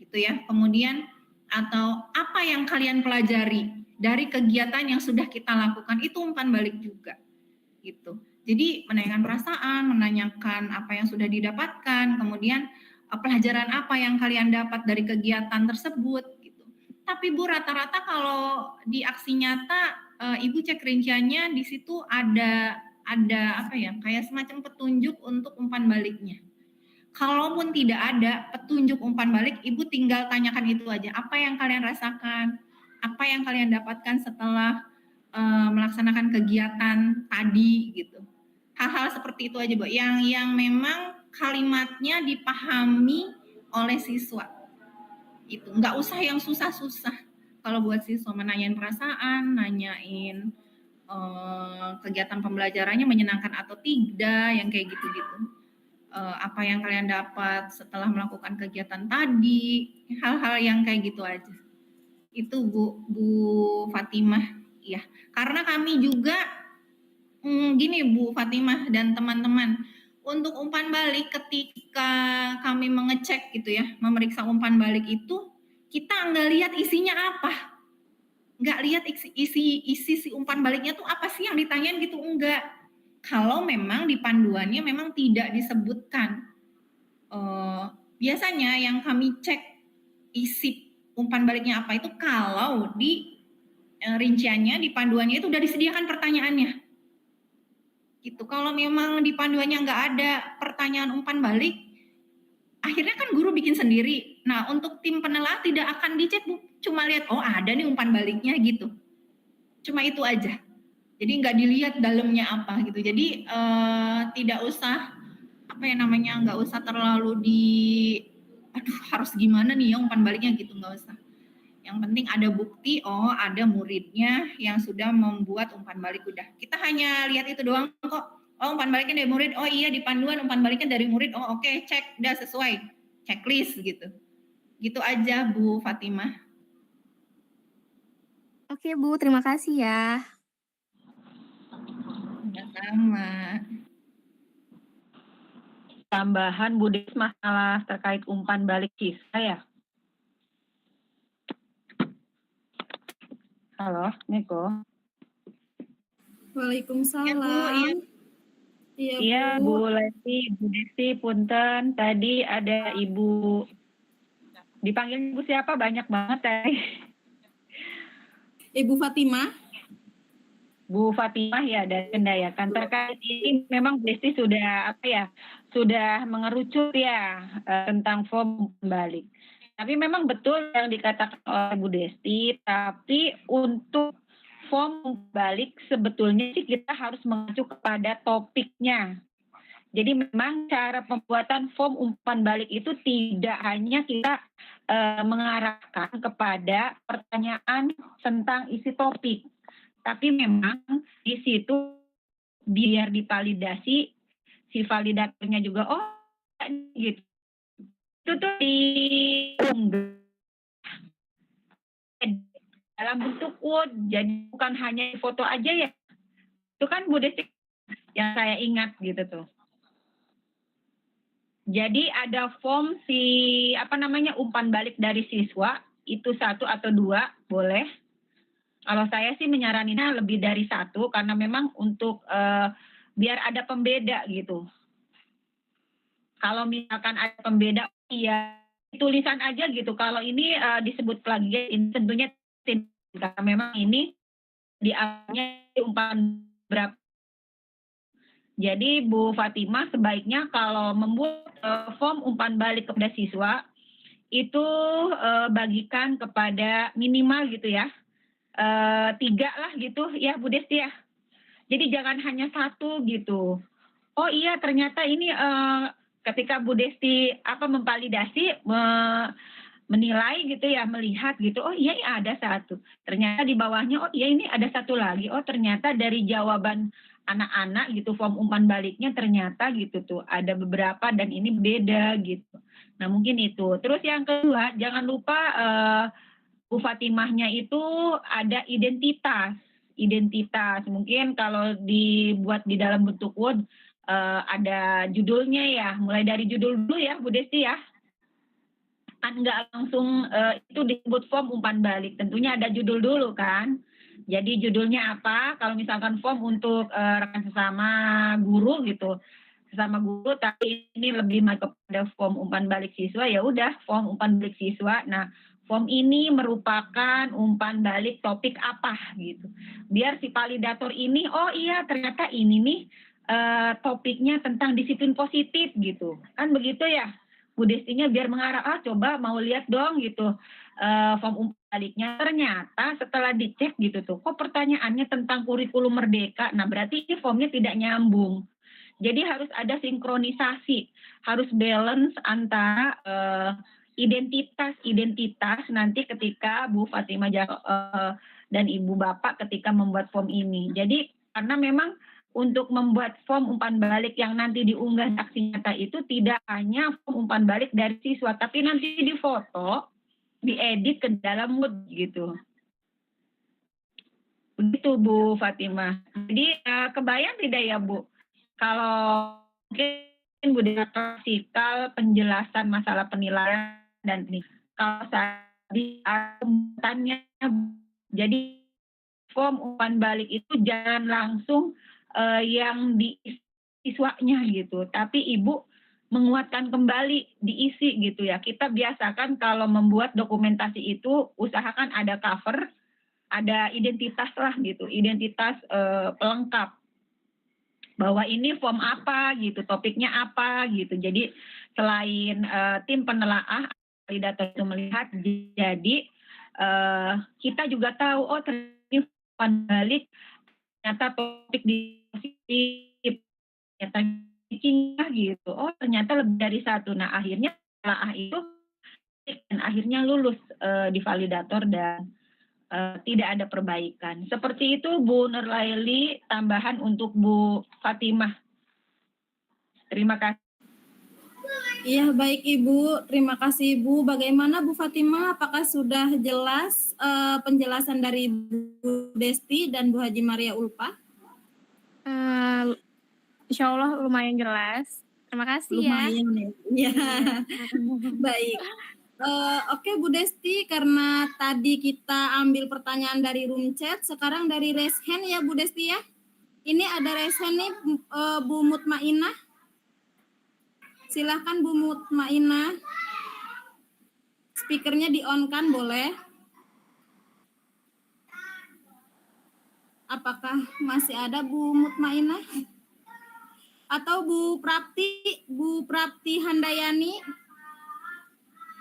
gitu ya. Kemudian atau apa yang kalian pelajari dari kegiatan yang sudah kita lakukan itu umpan balik juga, gitu. Jadi menanyakan perasaan, menanyakan apa yang sudah didapatkan, kemudian pelajaran apa yang kalian dapat dari kegiatan tersebut, gitu. Tapi Bu, rata-rata kalau di aksi nyata, Ibu cek rinciannya di situ ada apa ya, kayak semacam petunjuk untuk umpan baliknya. Kalaupun tidak ada petunjuk umpan balik, Ibu tinggal tanyakan itu aja. Apa yang kalian rasakan? Apa yang kalian dapatkan setelah melaksanakan kegiatan tadi gitu. Hal-hal seperti itu aja, Bu. Yang memang kalimatnya dipahami oleh siswa. Itu nggak usah yang susah-susah. Kalau buat siswa menanyain perasaan, nanyain kegiatan pembelajarannya menyenangkan atau tidak, yang kayak gitu-gitu. Apa yang kalian dapat setelah melakukan kegiatan tadi, hal-hal yang kayak gitu aja. Itu Bu Fatimah ya. Karena kami juga gini Bu Fatimah dan teman-teman, untuk umpan balik ketika kami mengecek gitu ya, memeriksa umpan balik itu kita nggak lihat isinya apa, nggak lihat isi si umpan baliknya tuh apa sih yang ditanyain gitu, enggak. Kalau memang di panduannya memang tidak disebutkan. Biasanya yang kami cek isi umpan baliknya apa itu kalau di rinciannya, di panduannya itu udah disediakan pertanyaannya. Gitu. Kalau memang di panduannya nggak ada pertanyaan umpan balik, akhirnya kan guru bikin sendiri. Nah, untuk tim penelaah tidak akan dicek, cuma lihat, oh ada nih umpan baliknya gitu. Cuma itu aja. Jadi nggak dilihat dalamnya apa gitu. Jadi tidak usah nggak usah terlalu harus gimana nih ya umpan baliknya gitu, nggak usah. Yang penting ada bukti, oh ada muridnya yang sudah membuat umpan balik udah. Kita hanya lihat itu doang kok. Oh umpan baliknya dari murid, oh iya di panduan umpan baliknya dari murid, oh oke, cek, udah sesuai, checklist gitu. Gitu aja Bu Fatimah. Oke Bu, terima kasih ya. Sama. Tambahan Bu Des masalah terkait umpan balik siswa ya. Halo, Neko. Waalaikumsalam. Ya, Bu, iya. Iya, Bu Lesti, Bu Desti, punten. Tadi ada Ibu, dipanggil Ibu siapa? Banyak banget tadi. Ibu Fatimah. Bu Fatimah ya dari Kendayakan. Terkait ini memang Bu Desti sudah sudah mengerucut ya tentang form balik. Tapi memang betul yang dikatakan oleh Bu Desti, tapi untuk form balik sebetulnya sih kita harus mengacu kepada topiknya. Jadi memang cara pembuatan form umpan balik itu tidak hanya kita mengarahkan kepada pertanyaan tentang isi topik, tapi memang di situ biar divalidasi si validatornya juga gitu. Itu tuh diunggah dalam bentuk Word, jadi bukan hanya foto aja ya. Itu kan Bu Desti yang saya ingat gitu tuh. Jadi ada form umpan balik dari siswa, itu 1 atau 2 boleh. Kalau saya sih menyaraninnya lebih dari 1 karena memang untuk biar ada pembeda gitu. Kalau misalkan ada pembeda, ya tulisan aja gitu. Kalau ini disebut plagiat, ini tentunya tidak, karena memang ini diambilnya umpan berapa. Jadi Bu Fatimah sebaiknya kalau membuat form umpan balik kepada siswa itu bagikan kepada minimal gitu ya 3 lah gitu ya Bu Desti ya. Jadi jangan hanya 1 gitu. Oh iya ternyata ini ketika Bu Desti memvalidasi menilai gitu ya, melihat gitu, oh iya ada 1. Ternyata di bawahnya, oh iya ini ada 1 lagi. Oh ternyata dari jawaban anak-anak gitu, form umpan baliknya ternyata gitu tuh, ada beberapa dan ini beda gitu. Nah mungkin itu. Terus yang kedua, jangan lupa Bu Fatimahnya itu ada identitas. Identitas, mungkin kalau dibuat di dalam bentuk Word, ada judulnya ya, mulai dari judul dulu ya Bu Desti ya. Kan nggak langsung itu disebut form umpan balik, tentunya ada judul dulu kan. Jadi judulnya apa, kalau misalkan form untuk rekan sesama guru gitu, sesama guru, tapi ini lebih kepada form umpan balik siswa, ya udah form umpan balik siswa. Nah form ini merupakan umpan balik topik apa gitu, biar si validator ini, oh iya ternyata ini nih topiknya tentang disiplin positif gitu, kan begitu ya Bu Destinya, biar mengarah, coba mau lihat dong gitu form umpan baliknya. Ternyata setelah dicek gitu tuh, kok pertanyaannya tentang kurikulum merdeka, nah berarti ini formnya tidak nyambung. Jadi harus ada sinkronisasi, harus balance antara identitas nanti ketika Bu Fatimah dan Ibu Bapak ketika membuat form ini. Jadi karena memang untuk membuat form umpan balik yang nanti diunggah saksi nyata itu tidak hanya form umpan balik dari siswa, tapi nanti difoto, diedit ke dalam Word gitu. Begitu Bu Fatimah. Jadi kebayang tidak ya Bu? Kalau mungkin Bu Desta penjelasan masalah penilaian dan ini. Kalau tadi tanya, jadi form umpan balik itu jangan langsung yang di siswanya gitu, tapi Ibu menguatkan kembali diisi gitu ya. Kita biasakan kalau membuat dokumentasi itu usahakan ada cover, ada identitas lah gitu, identitas pelengkap bahwa ini form apa gitu, topiknya apa gitu. Jadi selain tim penelaah validator itu melihat, jadi kita juga tahu oh ternyata umpan balik ternyata topik di ternyata gitu, oh ternyata lebih dari 1. Nah akhirnya penelaah itu dan akhirnya lulus di validator dan tidak ada perbaikan. Seperti itu Bu Nurlaili, tambahan untuk Bu Fatimah. Terima kasih. Iya baik Ibu, terima kasih Ibu. Bagaimana Bu Fatimah, apakah sudah jelas penjelasan dari Bu Desti dan Bu Haji Maria Ulfa? Insya Allah lumayan jelas. Terima kasih lumayan ya. Baik. Oke Bu Desti, karena tadi kita ambil pertanyaan dari room chat, sekarang dari raise hand ya Bu Desti ya. Ini ada resen nih Bu Mutmainah. Silahkan Bu Mutmainah. Speakernya di-on-kan boleh. Apakah masih ada Bu Mutmainah? Atau Bu Prapti Handayani?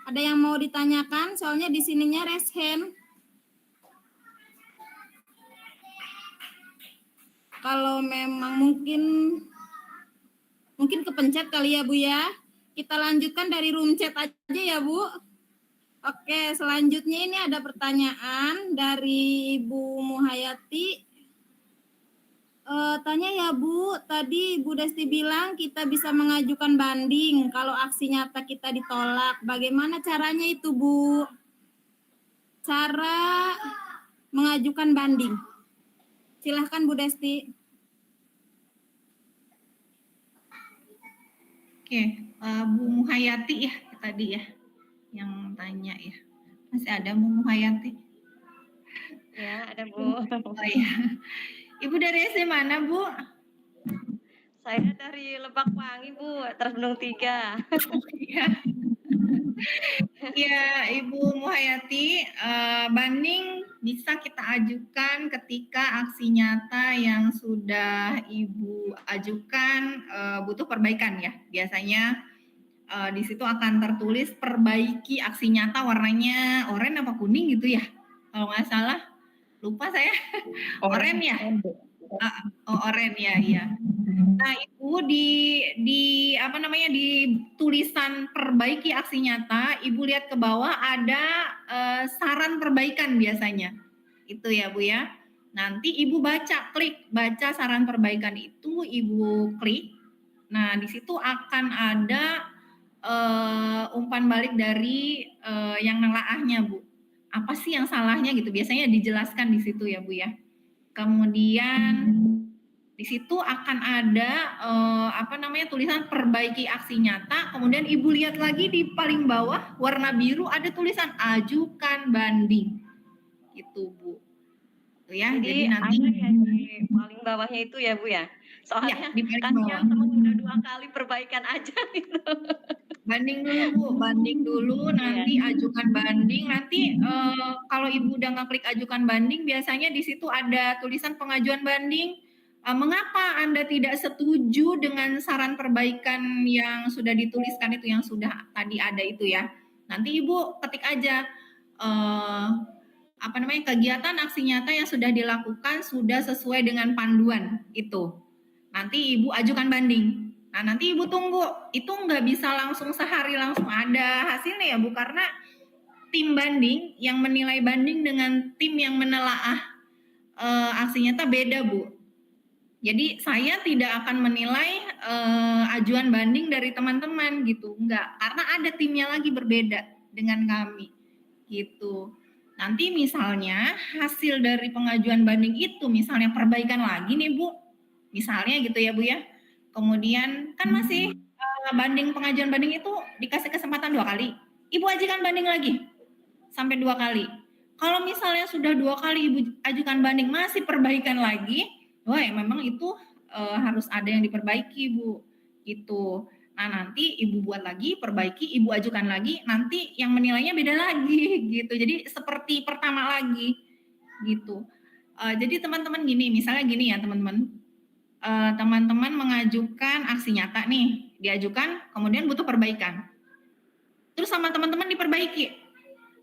Ada yang mau ditanyakan? Soalnya di sininya raise hand. Kalau memang mungkin kepencet kali ya Bu ya. Kita lanjutkan dari room chat aja ya Bu. Oke, selanjutnya ini ada pertanyaan dari Ibu Muhayati. Tanya ya Bu, tadi Bu Desti bilang kita bisa mengajukan banding kalau aksi nyata kita ditolak. Bagaimana caranya itu Bu? Cara mengajukan banding. Silahkan Bu Desti. Oke, Bu Muhayati ya tadi ya yang tanya ya. Masih ada Bu Muhayati? Ya, ada Bu. Oh ya. Ibu dari SD mana Bu? Saya dari Lebak Wangi Bu, Terbenung 3. Iya. Ya, Ibu Muhayati, banding bisa kita ajukan ketika aksi nyata yang sudah Ibu ajukan butuh perbaikan ya. Biasanya di situ akan tertulis perbaiki aksi nyata, warnanya oranye apa kuning gitu ya. Kalau nggak salah, lupa saya. Oranye ya? Oranye ya, iya. Nah, Ibu di apa namanya, di tulisan perbaiki aksi nyata, Ibu lihat ke bawah ada saran perbaikan biasanya. Itu ya, Bu ya. Nanti Ibu baca saran perbaikan itu, Ibu klik. Nah, di situ akan ada umpan balik dari yang nelaahnya, Bu. Apa sih yang salahnya gitu? Biasanya dijelaskan di situ ya, Bu ya. Kemudian di situ akan ada tulisan perbaiki aksi nyata, kemudian Ibu lihat lagi di paling bawah warna biru ada tulisan ajukan banding. Gitu, Bu. Tuh ya, jadi nanti ada ya di paling bawahnya itu ya Bu ya. Soalnya ya, di paling kan bawah. yang teman udah 2 kali perbaikan aja gitu. Banding dulu Bu, banding dulu, nanti ajukan banding, nanti kalau Ibu udah ngeklik ajukan banding, biasanya di situ ada tulisan pengajuan banding. Mengapa Anda tidak setuju dengan saran perbaikan yang sudah dituliskan itu, yang sudah tadi ada itu ya. Nanti Ibu ketik aja kegiatan aksi nyata yang sudah dilakukan sudah sesuai dengan panduan itu. Nanti Ibu ajukan banding. Nah, nanti Ibu tunggu. Itu nggak bisa langsung sehari langsung ada hasilnya ya Bu, karena tim banding yang menilai banding dengan tim yang menelaah aksi nyata beda Bu. Jadi saya tidak akan menilai ajuan banding dari teman-teman gitu, enggak, karena ada timnya lagi berbeda dengan kami gitu. Nanti misalnya hasil dari pengajuan banding itu misalnya perbaikan lagi nih Bu, misalnya gitu ya Bu ya. Kemudian kan masih pengajuan banding itu dikasih kesempatan 2 kali. Ibu ajukan banding lagi sampai 2 kali. Kalau misalnya sudah 2 kali Ibu ajukan banding masih perbaikan lagi, wah ya memang itu harus ada yang diperbaiki Bu, gitu. Nah nanti Ibu buat lagi, perbaiki, Ibu ajukan lagi, nanti yang menilainya beda lagi gitu. Jadi seperti pertama lagi gitu. Jadi teman-teman gini, misalnya gini ya teman-teman, teman-teman mengajukan aksi nyata nih, diajukan, kemudian butuh perbaikan. Terus sama teman-teman diperbaiki,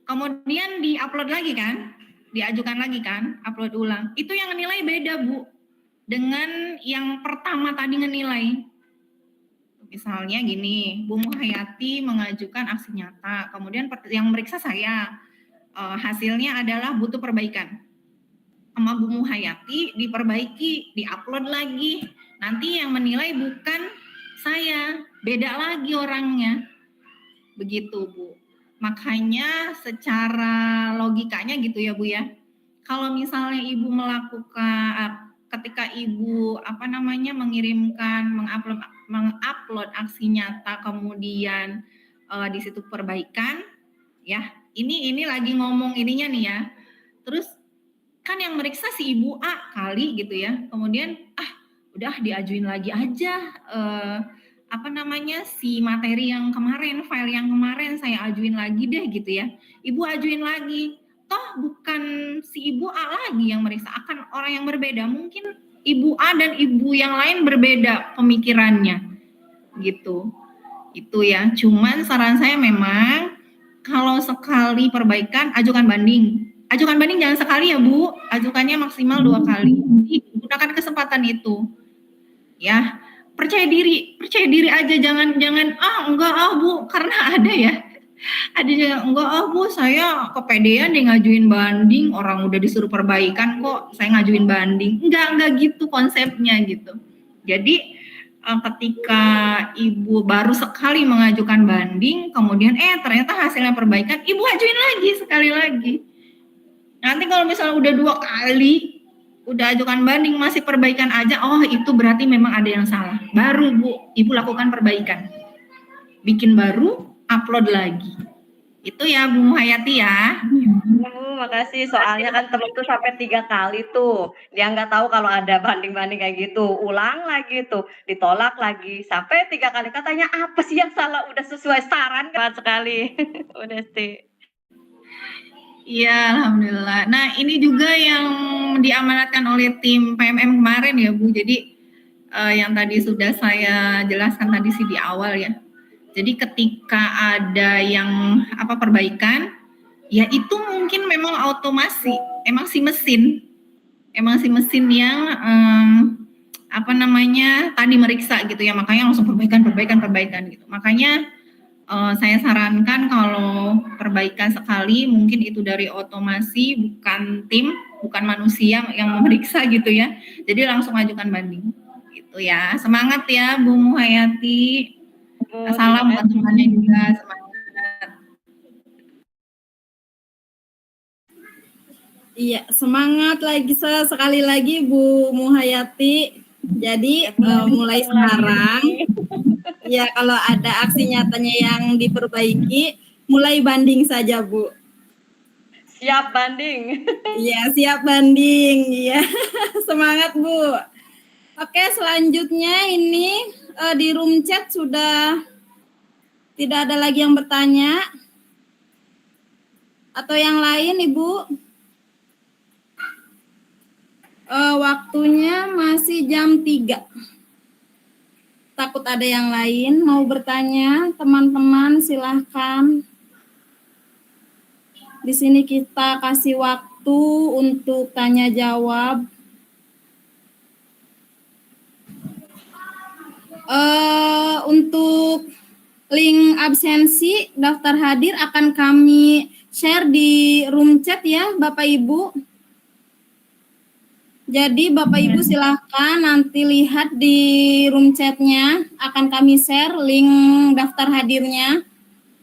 kemudian diupload lagi kan, diajukan lagi kan, upload ulang. Itu yang nilai beda Bu, dengan yang pertama tadi ngenilai. Misalnya gini, Bu Muhayati mengajukan aksi nyata, kemudian yang meriksa saya, hasilnya adalah butuh perbaikan. Sama Bu Muhayati diperbaiki, diupload lagi. Nanti yang menilai bukan saya, beda lagi orangnya. Begitu Bu. Makanya secara logikanya gitu ya Bu ya. Kalau misalnya Ibu melakukan ketika Ibu mengirimkan mengupload aksi nyata, kemudian di situ perbaikan ya. Ini lagi ngomong ininya nih ya. Terus kan yang meriksa si Ibu A kali gitu ya. Kemudian udah diajuin lagi aja si materi yang kemarin, file yang kemarin saya ajuin lagi deh gitu ya. Ibu ajuin lagi. Toh bukan si Ibu A lagi yang meriksa, akan orang yang berbeda. Mungkin Ibu A dan ibu yang lain berbeda pemikirannya. Gitu. Itu ya. Cuman saran saya memang kalau sekali perbaikan ajukan banding. Ajukan banding jangan sekali ya Bu, ajukannya maksimal 2 kali. Gunakan kesempatan itu. Ya, percaya diri aja, jangan enggak Bu, karena ada ya. Ada yang enggak Bu, saya kepedean deh ngajuin banding, orang udah disuruh perbaikan kok saya ngajuin banding. Enggak gitu konsepnya gitu. Jadi ketika Ibu baru sekali mengajukan banding, kemudian ternyata hasilnya perbaikan, Ibu ajuin lagi sekali lagi. Nanti kalau misalnya udah 2 kali, udah ajukan banding masih perbaikan aja, itu berarti memang ada yang salah. Baru Bu, Ibu lakukan perbaikan. Bikin baru, upload lagi. Itu ya Bu Hayati ya. Makasih, soalnya kan temen tuh sampai 3 kali tuh. Dia nggak tahu kalau ada banding-banding kayak gitu. Ulang lagi tuh, ditolak lagi. Sampai 3 kali, katanya apa sih yang salah? Udah sesuai saran kan sekali. Udah sih. Iya, alhamdulillah. Nah, ini juga yang diamanatkan oleh tim PMM kemarin ya Bu. Jadi yang tadi sudah saya jelaskan tadi sih di awal ya. Jadi ketika ada yang perbaikan, ya itu mungkin memang otomasi, emang si mesin yang tadi meriksa gitu ya, makanya langsung perbaikan gitu. Makanya saya sarankan kalau perbaikan sekali mungkin itu dari otomasi, bukan tim, bukan manusia yang memeriksa gitu ya. Jadi langsung ajukan banding. Gitu ya. Semangat ya Bu Muhayati. Salam buat temannya juga, semangat. Iya, semangat lagi sekali lagi Bu Muhayati. Jadi mulai sekarang ya kalau ada aksi nyatanya yang diperbaiki, mulai banding saja Bu. Siap banding. Iya, siap banding. Iya. Semangat Bu. Oke, selanjutnya ini di room chat sudah tidak ada lagi yang bertanya. Atau yang lain Ibu? Waktunya masih jam 3. Takut ada yang lain mau bertanya, teman-teman silahkan. Di sini kita kasih waktu untuk tanya jawab. Untuk link absensi daftar hadir akan kami share di room chat ya Bapak Ibu. Jadi Bapak Ibu silahkan nanti lihat di room chatnya, akan kami share link daftar hadirnya.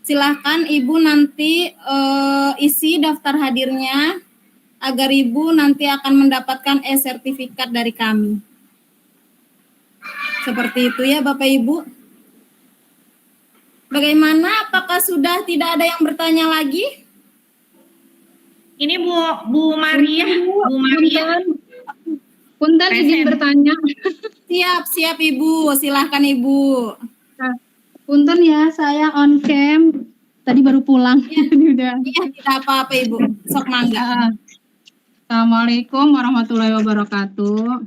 Silahkan Ibu nanti isi daftar hadirnya agar Ibu nanti akan mendapatkan e-sertifikat dari kami. Seperti itu ya Bapak Ibu. Bagaimana? Apakah sudah tidak ada yang bertanya lagi? Ini Bu Maria. Punten izin bertanya. Siap Ibu, silahkan Ibu. Punten ya, saya on cam. Tadi baru pulang. Udah. Iya, tidak apa-apa Ibu. Sok mangga. Assalamualaikum warahmatullahi wabarakatuh.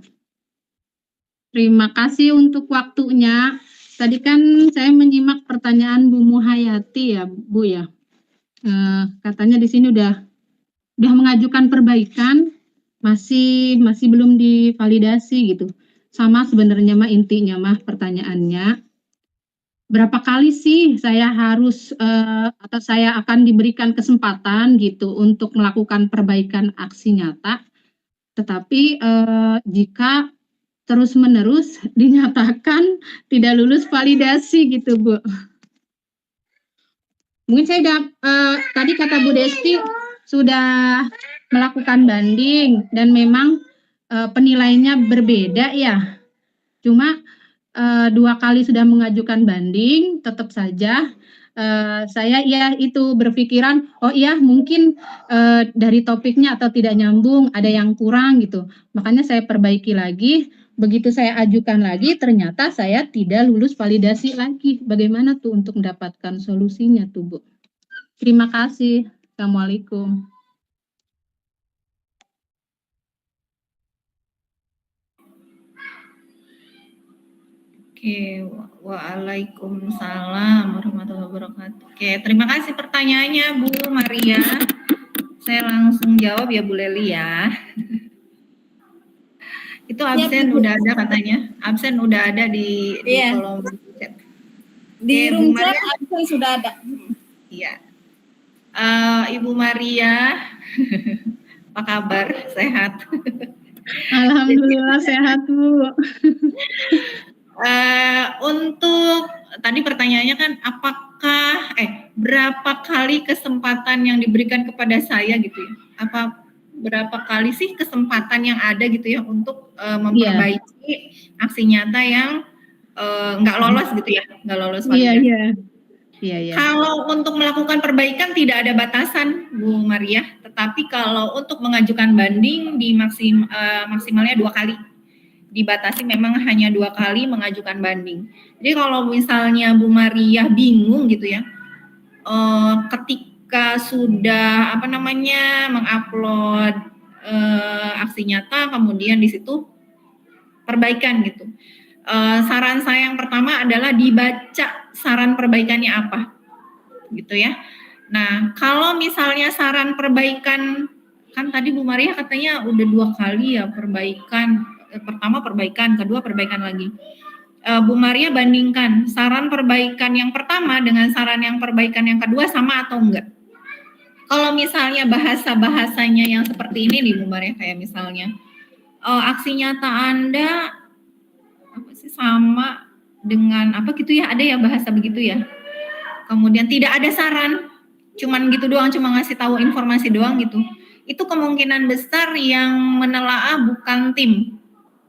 Terima kasih untuk waktunya. Tadi kan saya menyimak pertanyaan Bu Muhayati ya, Bu ya. Katanya di sini udah mengajukan perbaikan, masih belum divalidasi gitu. Sama sebenarnya mah intinya mah pertanyaannya, berapa kali sih saya harus atau saya akan diberikan kesempatan gitu untuk melakukan perbaikan aksi nyata, tetapi jika terus-menerus dinyatakan tidak lulus validasi gitu Bu. Mungkin saya tadi kata Bu Desti sudah melakukan banding dan memang penilaiannya berbeda ya. Cuma 2 kali sudah mengajukan banding, tetap saja saya ya itu berpikiran, oh iya mungkin dari topiknya atau tidak nyambung, ada yang kurang gitu. Makanya saya perbaiki lagi. Begitu saya ajukan lagi, ternyata saya tidak lulus validasi lagi. Bagaimana tuh untuk mendapatkan solusinya tuh, Bu? Terima kasih. Assalamualaikum. Oke, waalaikumsalam warahmatullahi wabarakatuh. Oke, terima kasih pertanyaannya Bu Maria. Saya langsung jawab ya Bu Leli ya. Itu absen Bu. udah ada katanya. Absen udah ada di Iya. kolom chat. Di Oke, Bu room chat Maria. absen sudah ada. Iya. Ibu Maria, apa kabar? Sehat? Alhamdulillah sehat, Bu. Untuk tadi pertanyaannya kan apakah berapa kali kesempatan yang diberikan kepada saya gitu ya? Apa berapa kali sih kesempatan yang ada gitu ya untuk memperbaiki aksi nyata yang nggak lolos gitu ya, nggak lolos validasi. Iya. Kalau untuk melakukan perbaikan tidak ada batasan, Bu Maria. Tetapi kalau untuk mengajukan banding di maksimalnya 2 kali. Dibatasi memang hanya 2 kali mengajukan banding. Jadi kalau misalnya Bu Maria bingung gitu ya, ketika sudah mengupload aksi nyata, kemudian di situ perbaikan gitu. Saran saya yang pertama adalah dibaca saran perbaikannya apa, gitu ya. Nah, kalau misalnya saran perbaikan, kan tadi Bu Maria katanya udah 2 kali ya perbaikan. Pertama perbaikan, kedua perbaikan lagi. Bu Maria bandingkan saran perbaikan yang pertama dengan saran yang perbaikan yang kedua sama atau enggak. Kalau misalnya bahasa-bahasanya yang seperti ini nih Bu Maria, kayak misalnya aksi nyata Anda sama dengan apa gitu ya, ada ya bahasa begitu ya. Kemudian tidak ada saran, cuman gitu doang, cuma ngasih tahu informasi doang gitu. Itu kemungkinan besar yang menelaah bukan tim,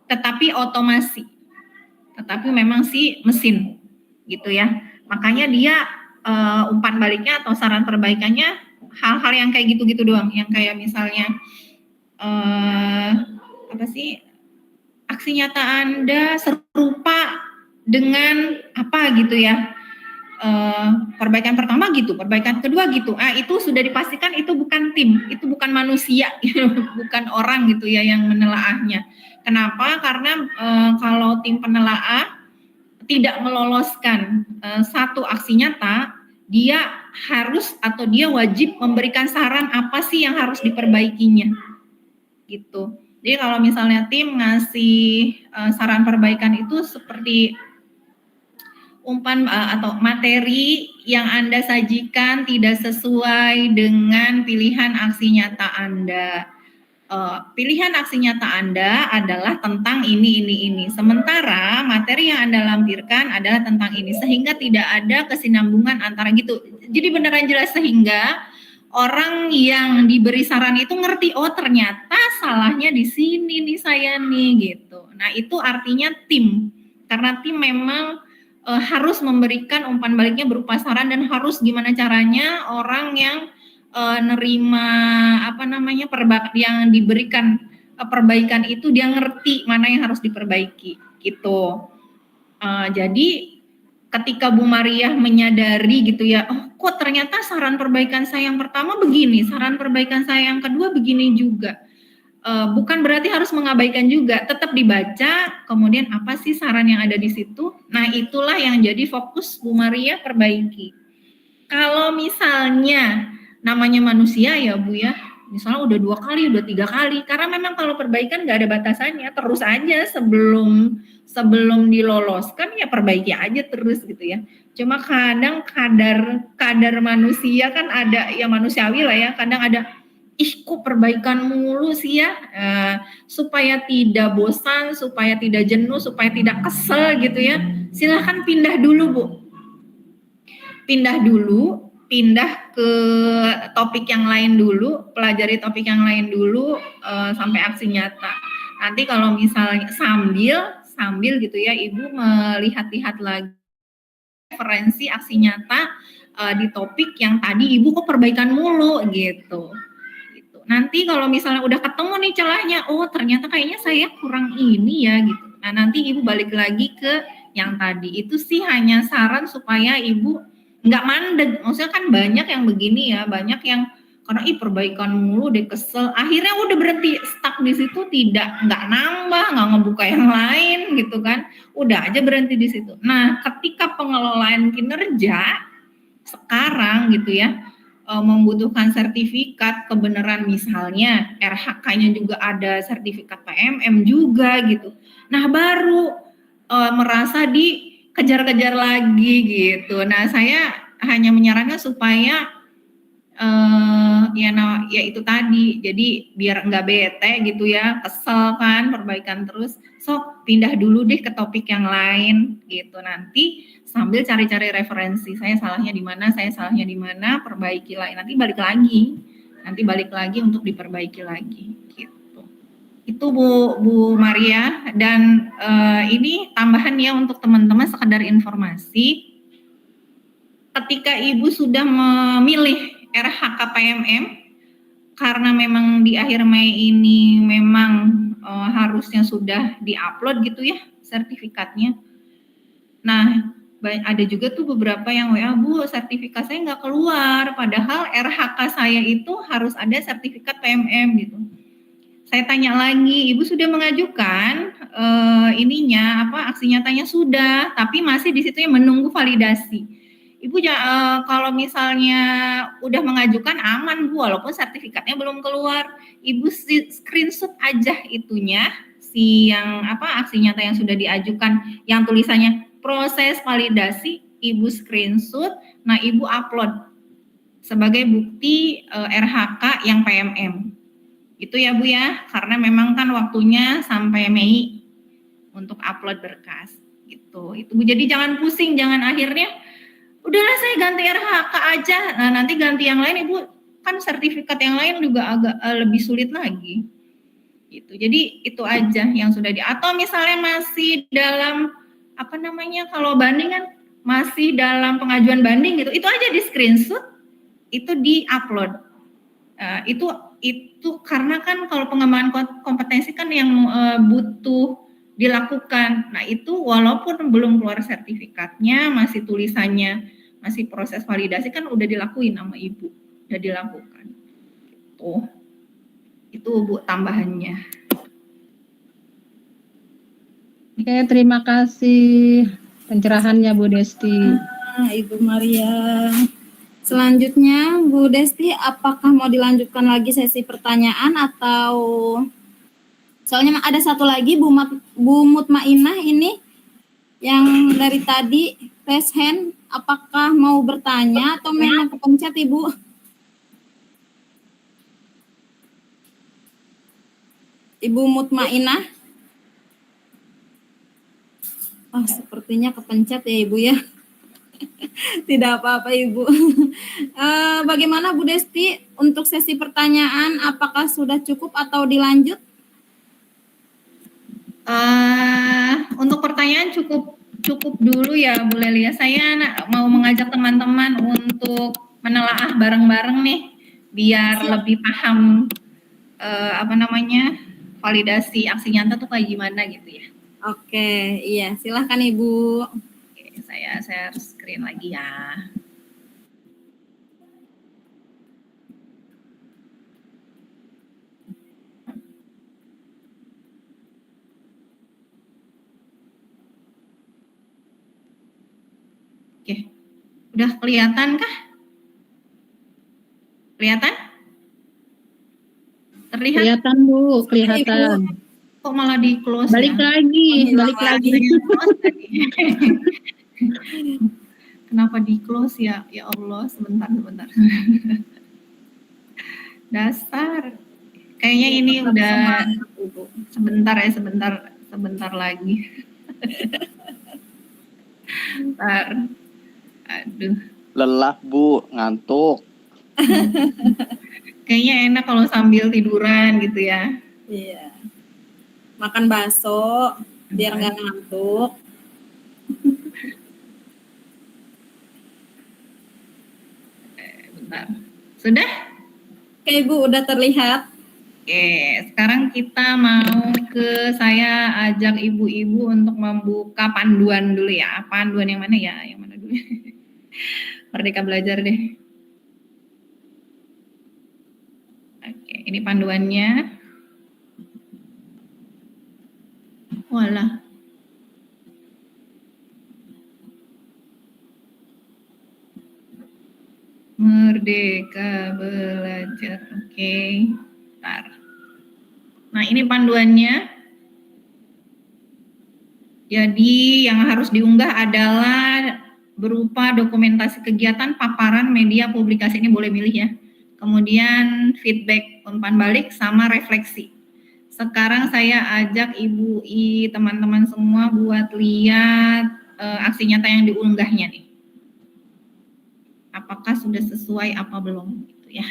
tetapi otomasi. Tetapi memang si mesin gitu ya. Makanya dia umpan baliknya atau saran perbaikannya hal-hal yang kayak gitu-gitu doang, yang kayak misalnya aksi nyata Anda serupa dengan apa gitu ya. Perbaikan pertama gitu, perbaikan kedua gitu. Itu sudah dipastikan itu bukan tim, itu bukan manusia, bukan orang gitu ya yang menelaahnya. Kenapa? Karena kalau tim penelaah tidak meloloskan satu aksi nyata, dia harus atau dia wajib memberikan saran apa sih yang harus diperbaikinya, gitu. Jadi kalau misalnya tim ngasih saran perbaikan itu seperti umpan atau materi yang Anda sajikan tidak sesuai dengan pilihan aksi nyata Anda. Pilihan aksi nyata Anda adalah tentang ini. Sementara materi yang Anda lampirkan adalah tentang ini, sehingga tidak ada kesinambungan antara gitu. Jadi beneran jelas sehingga orang yang diberi saran itu ngerti, oh ternyata salahnya di sini nih saya nih gitu. Nah itu artinya tim, karena tim memang harus memberikan umpan baliknya berupa saran dan harus gimana caranya orang yang nerima yang diberikan perbaikan itu dia ngerti mana yang harus diperbaiki gitu. Jadi ketika Bu Maria menyadari gitu ya, oh kok ternyata saran perbaikan saya yang pertama begini, saran perbaikan saya yang kedua begini juga. Bukan berarti harus mengabaikan juga, tetap dibaca, kemudian apa sih saran yang ada di situ. Nah itulah yang jadi fokus Bu Maria perbaiki. Kalau misalnya namanya manusia ya Bu ya, misalnya udah 2 kali, udah 3 kali, karena memang kalau perbaikan nggak ada batasannya, terus aja sebelum diloloskan ya perbaiki aja terus gitu ya. Cuma kadang kadar manusia kan ada ya, manusiawi lah ya, kadang ada kok perbaikan mulu sih ya, supaya tidak bosan, supaya tidak jenuh, supaya tidak kesel gitu ya, silahkan pindah dulu Bu, pindah ke topik yang lain dulu, pelajari topik yang lain dulu sampai aksi nyata. Nanti kalau misalnya sambil gitu ya Ibu melihat-lihat lagi referensi aksi nyata di topik yang tadi Ibu kok perbaikan mulu gitu. Nanti kalau misalnya udah ketemu nih celahnya, oh ternyata kayaknya saya kurang ini ya gitu. Nah nanti Ibu balik lagi ke yang tadi. Itu sih hanya saran supaya Ibu nggak mandek. Maksudnya kan banyak yang begini ya, banyak yang karena perbaikan mulu deh kesel. Akhirnya udah berhenti stuck di situ, nggak nambah, nggak ngebuka yang lain gitu kan. Udah aja berhenti di situ. Nah ketika pengelolaan kinerja sekarang gitu ya, membutuhkan sertifikat kebenaran, misalnya RHK-nya juga ada sertifikat PMM juga gitu. Nah baru merasa dikejar-kejar lagi gitu. Nah saya hanya menyarankan supaya ya itu tadi, jadi biar nggak bete gitu ya, kesel kan, perbaikan terus, pindah dulu deh ke topik yang lain gitu. Nanti sambil cari-cari referensi, saya salahnya di mana, perbaiki lagi, nanti balik lagi untuk diperbaiki lagi gitu. Itu Bu Maria. Dan ini tambahan ya untuk teman-teman, sekedar informasi, ketika Ibu sudah memilih RHK PMM, karena memang di akhir Mei ini memang harusnya sudah diupload gitu ya sertifikatnya. Nah ada juga tuh beberapa yang WA, Bu sertifikat saya nggak keluar, padahal RHK saya itu harus ada sertifikat PMM gitu. Saya tanya lagi, Ibu sudah mengajukan aksi nyatanya sudah, tapi masih di situ menunggu validasi. Ibu kalau misalnya udah mengajukan aman Bu, walaupun sertifikatnya belum keluar, Ibu screenshot aja itunya, aksi nyata yang sudah diajukan, yang tulisannya proses validasi, Ibu screenshot, nah Ibu upload sebagai bukti RHK yang PMM. Itu ya Bu ya, karena memang kan waktunya sampai Mei untuk upload berkas gitu. Itu Bu, jadi jangan pusing, jangan akhirnya udahlah saya ganti RHK aja. Nah nanti ganti yang lain Ibu, kan sertifikat yang lain juga agak lebih sulit lagi. Gitu. Jadi itu aja yang sudah atau misalnya masih dalam kalau banding kan masih dalam pengajuan banding gitu, itu aja di screenshot, itu di-upload. Itu karena kan kalau pengembangan kompetensi kan yang butuh dilakukan. Nah itu walaupun belum keluar sertifikatnya, masih tulisannya masih proses validasi, kan udah dilakuin sama Ibu, udah dilakukan. Itu Bu tambahannya. Oke, terima kasih pencerahannya Bu Desti. Ibu Maria. Selanjutnya Bu Desti, apakah mau dilanjutkan lagi sesi pertanyaan atau soalnya ada satu lagi Bu Mutmainah ini yang dari tadi raise hand, apakah mau bertanya atau memang kepencet Ibu? Ibu Mutmainah? Oh, sepertinya kepencet ya Ibu ya. Tidak apa-apa Ibu. Bagaimana Bu Desti untuk sesi pertanyaan, apakah sudah cukup atau dilanjut? Untuk pertanyaan cukup dulu ya Bu Lelia. Saya mau mengajak teman-teman untuk menelaah bareng-bareng nih, biar lebih paham validasi aksi nyata tuh kayak gimana gitu ya. Oke, iya silahkan Ibu. Oke, saya harus screen lagi ya. Oke, udah kelihatan kah? Kelihatan? Terlihat? Kelihatan Bu, kelihatan. Kok malah di close balik ya? lagi. Kenapa di close ya? Ya Allah, sebentar. Dasar. Kayaknya ini udah sebentar lagi. Bentar. Aduh. Lelah Bu, ngantuk. Kayaknya enak kalau sambil tiduran gitu ya. Iya. Makan bakso biar nggak ngantuk. Bentar. Sudah? Oke Bu, udah terlihat. Oke, sekarang kita mau saya ajak ibu-ibu untuk membuka panduan dulu ya. Panduan yang mana ya? Yang mana dulu? Merdeka Belajar deh. Oke, ini panduannya. Walah. Merdeka Belajar. Oke. Bentar. Nah, ini panduannya. Jadi yang harus diunggah adalah berupa dokumentasi kegiatan, paparan, media, publikasi, ini boleh milih ya. Kemudian feedback, umpan balik, sama refleksi. Sekarang saya ajak ibu, teman-teman semua buat lihat aksi nyata yang diunggahnya nih. Apakah sudah sesuai apa belum gitu ya.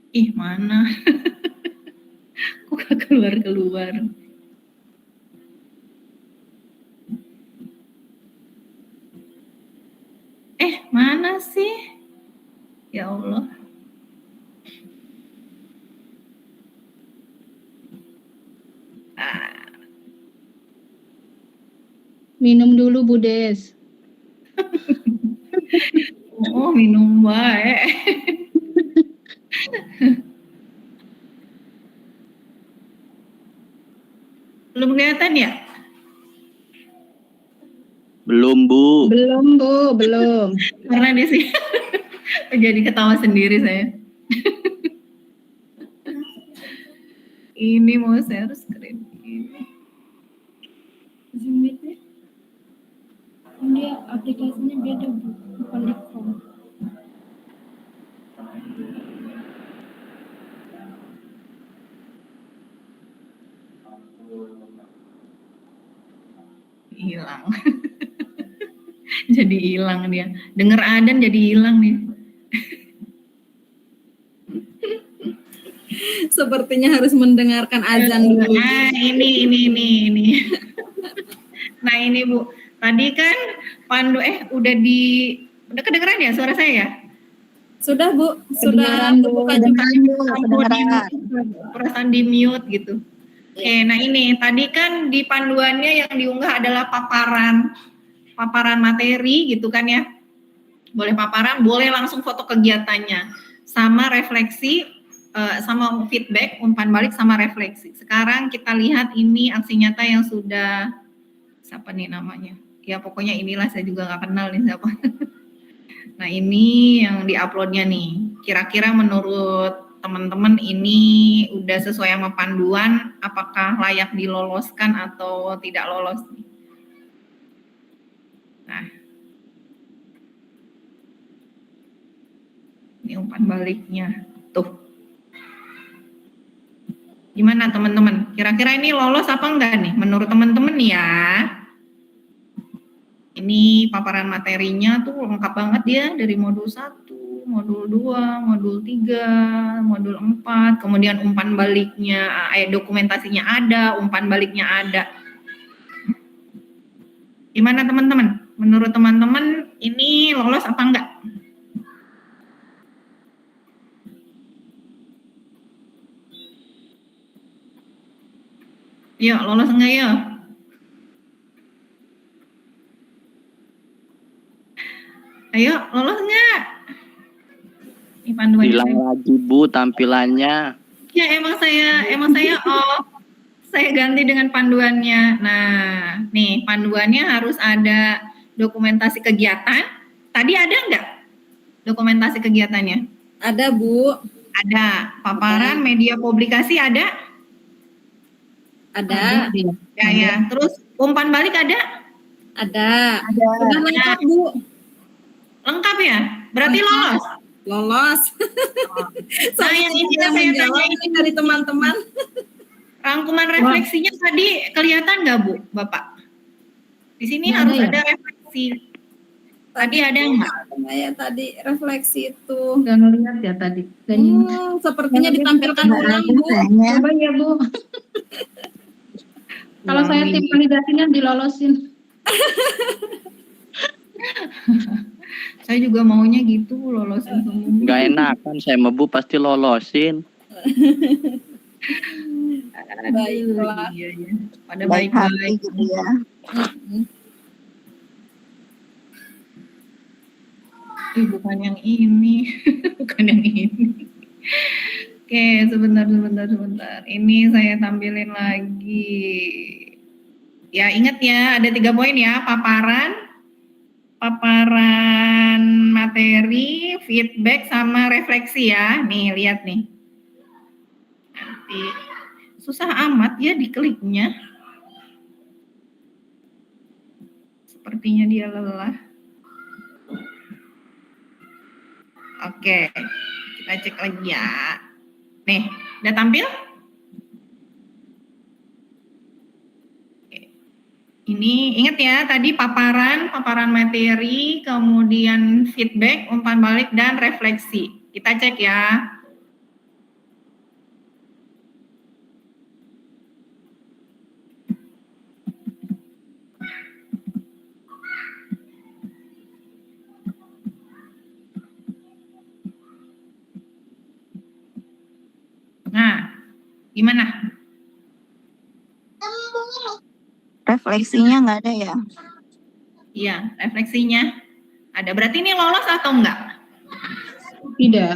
Ih, mana? Kok gak keluar-keluar? Mana sih? Ya Allah. Minum dulu Bu Des. Oh, minum baik. Belum kelihatan ya? Belum Bu. Belum Bu, belum. Karena di sini jadi ketawa sendiri saya. Ini mau share screen ini. Zoom itu dia aplikasinya beda Bu, bukan di Chrome. Hilang. Jadi hilang dia. Dengar adzan jadi hilang nih. Sepertinya harus mendengarkan azan dulu. Nah, ini. Nah, ini Bu. Tadi kan pandu udah kedengeran ya suara saya ya? Sudah Bu, sudah Kedengeran, Bu. buka Kedengeran, Bu. Perasaan di mute gitu. Oke, nah ini tadi kan di panduannya yang diunggah adalah paparan materi gitu kan ya. Boleh paparan, boleh langsung foto kegiatannya. Sama refleksi, sama feedback, umpan balik sama refleksi. Sekarang kita lihat ini aksi nyata yang sudah, siapa nih namanya? Ya pokoknya inilah, saya juga nggak kenal nih siapa. Nah ini yang diuploadnya nih. Kira-kira menurut teman-teman ini udah sesuai sama panduan, apakah layak diloloskan atau tidak lolos? Nah, ini umpan baliknya. Tuh. Gimana teman-teman? Kira-kira ini lolos apa enggak nih? Menurut teman-teman ya. Ini paparan materinya tuh lengkap banget dia dari modul 1, modul 2, modul 3, modul 4, kemudian umpan baliknya, dokumentasinya ada, umpan baliknya ada. Gimana teman-teman? Menurut teman-teman ini lolos apa enggak? Yuk, lolos enggak ya? Ayo, lolos enggak? Ini panduannya. Hilang lagi Bu tampilannya. Ya emang saya saya ganti dengan panduannya. Nah, nih panduannya harus ada dokumentasi kegiatan. Tadi ada enggak dokumentasi kegiatannya? Ada Bu. Ada. Paparan, media publikasi ada? Ada. Ya. Terus umpan balik ada? Ada. Ada. Sudah lengkap Bu. Lengkap ya? Berarti lolos. Lolos. Nah, Saya yang ini yang saya menjawab tanya ini dari teman-teman. Rangkuman refleksinya tadi kelihatan nggak Bu, Bapak? Di sini Nggak harus ada ya? ada refleksi. Tadi ada nggak? Saya tadi refleksi itu. Nggak ngeliat ya tadi. Sepertinya ditampilkan ulang, Bu. Coba ya Bu. Kalau saya tim validasinya dilolosin. Saya juga maunya gitu, lolosin semua. Gak enakan saya sama Bu pasti lolosin. Baiklah. Iya, iya. Pada baik-baik gitu ya. Bukan yang ini, bukan yang ini. Oke, sebentar. Ini saya tampilin lagi. Ya, ingat ya, ada 3 poin ya, paparan materi, feedback, sama refleksi ya. Nih, lihat nih. Nanti susah amat ya dikliknya. Sepertinya dia lelah. Oke, kita cek lagi ya. Nih, udah tampil? Oke. Ini ingat ya, tadi paparan materi, kemudian feedback, umpan balik, dan refleksi. Kita cek ya. Nah, gimana? Refleksinya nggak ada ya? Iya, refleksinya ada. Berarti ini lolos atau enggak? Tidak.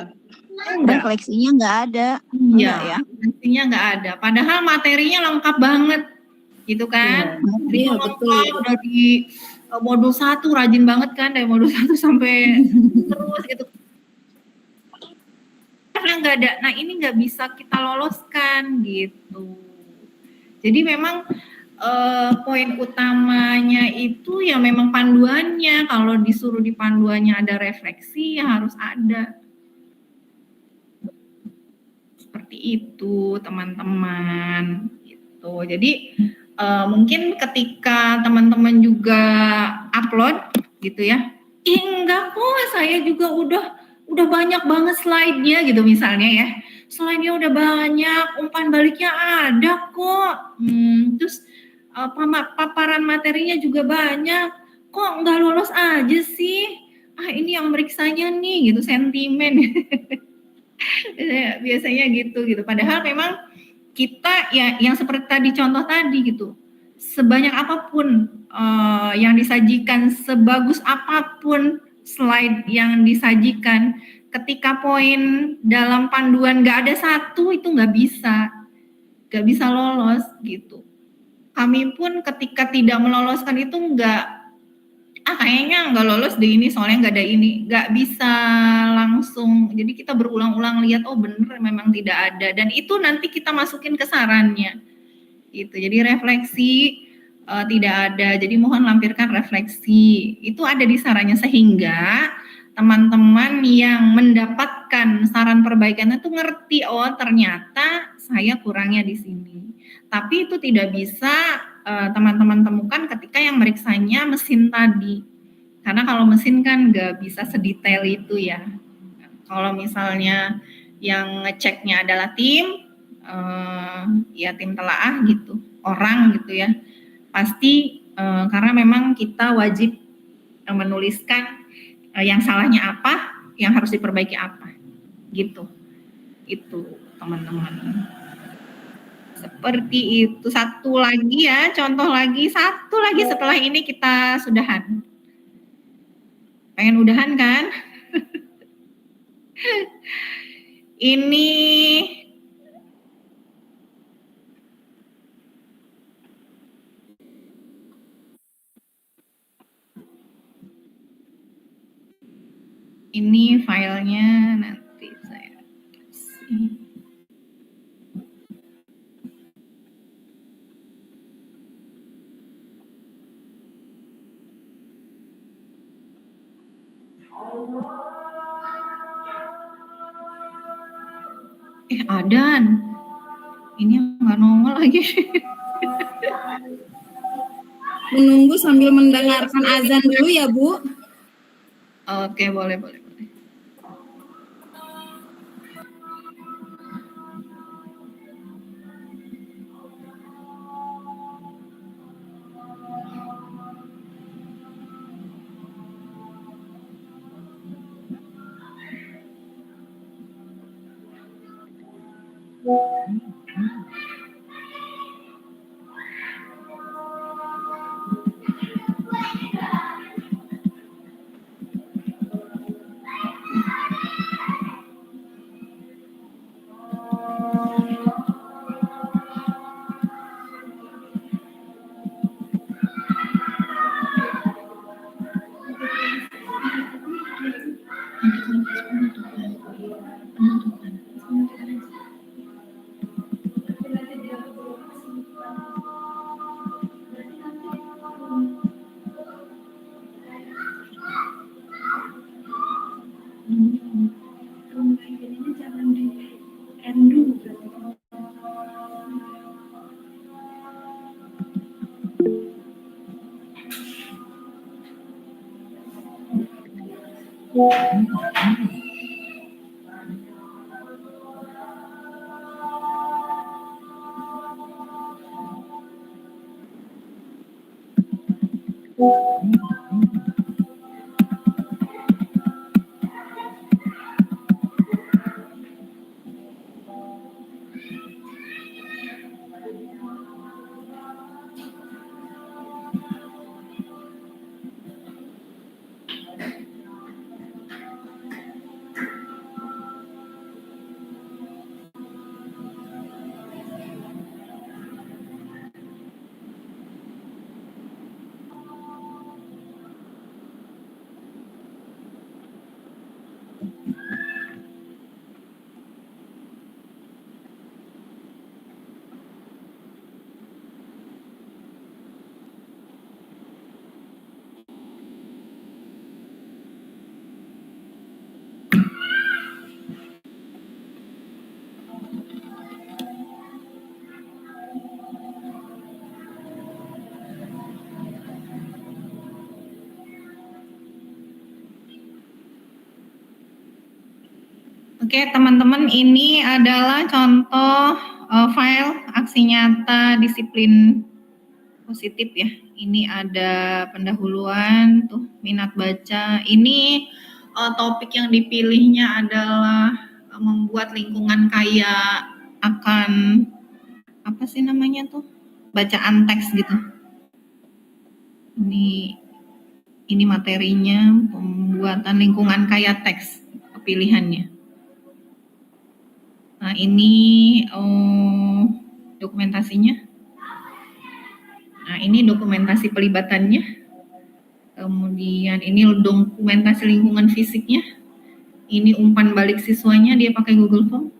Enggak. Refleksinya nggak ada. Iya, Enggak ya? refleksinya enggak ada. Padahal materinya lengkap banget, gitu kan? Jadi Iya, lengkap betul. dari modul 1 rajin banget kan, dari modul 1 sampai terus gitu. Karena enggak ada. Nah, ini enggak bisa kita loloskan gitu. Jadi memang poin utamanya itu ya memang panduannya. Kalau disuruh di panduannya ada refleksi ya harus ada. Seperti itu teman-teman. Gitu. Jadi mungkin ketika teman-teman juga upload gitu ya. Enggak kok, saya juga udah banyak banget slide-nya gitu misalnya ya. Slide-nya udah banyak, umpan baliknya ada kok. Terus paparan materinya juga banyak. Kok nggak lolos aja sih? Ini yang meriksanya nih gitu, sentimen. Biasanya gitu. Padahal memang kita ya yang seperti tadi contoh tadi gitu. Sebanyak apapun yang disajikan, sebagus apapun slide yang disajikan, ketika poin dalam panduan nggak ada satu itu nggak bisa lolos gitu. Kami pun ketika tidak meloloskan itu kayaknya nggak lolos deh ini soalnya nggak ada ini, nggak bisa langsung. Jadi kita berulang-ulang lihat, oh bener memang tidak ada, dan itu nanti kita masukin ke sarannya gitu. Jadi refleksi tidak ada, jadi mohon lampirkan refleksi, itu ada di sarannya, sehingga teman-teman yang mendapatkan saran perbaikan itu ngerti, oh ternyata saya kurangnya di sini. Tapi itu tidak bisa teman-teman temukan ketika yang meriksanya mesin tadi. Karena kalau mesin kan nggak bisa sedetail itu ya. Kalau misalnya yang ngeceknya adalah tim, ya tim telaah gitu, orang gitu ya, pasti karena memang kita wajib menuliskan yang salahnya apa, yang harus diperbaiki apa, gitu. Itu teman-teman. Seperti itu. Satu lagi ya, satu lagi setelah ini kita sudahan. Pengen udahan kan? Ini filenya nanti saya kasih. Allah. Adan. Ini nggak nongol lagi. Menunggu sambil mendengarkan azan dulu ya, Bu. Oke, boleh. Oke, teman-teman, ini adalah contoh file aksi nyata disiplin positif ya. Ini ada pendahuluan, tuh minat baca. Ini topik yang dipilihnya adalah membuat lingkungan kaya akan apa sih namanya tuh? Bacaan teks gitu. Ini materinya pembuatan lingkungan kaya teks pilihannya. Nah, ini dokumentasinya. Nah, ini dokumentasi pelibatannya. Kemudian ini dokumentasi lingkungan fisiknya. Ini umpan balik siswanya, dia pakai Google Form.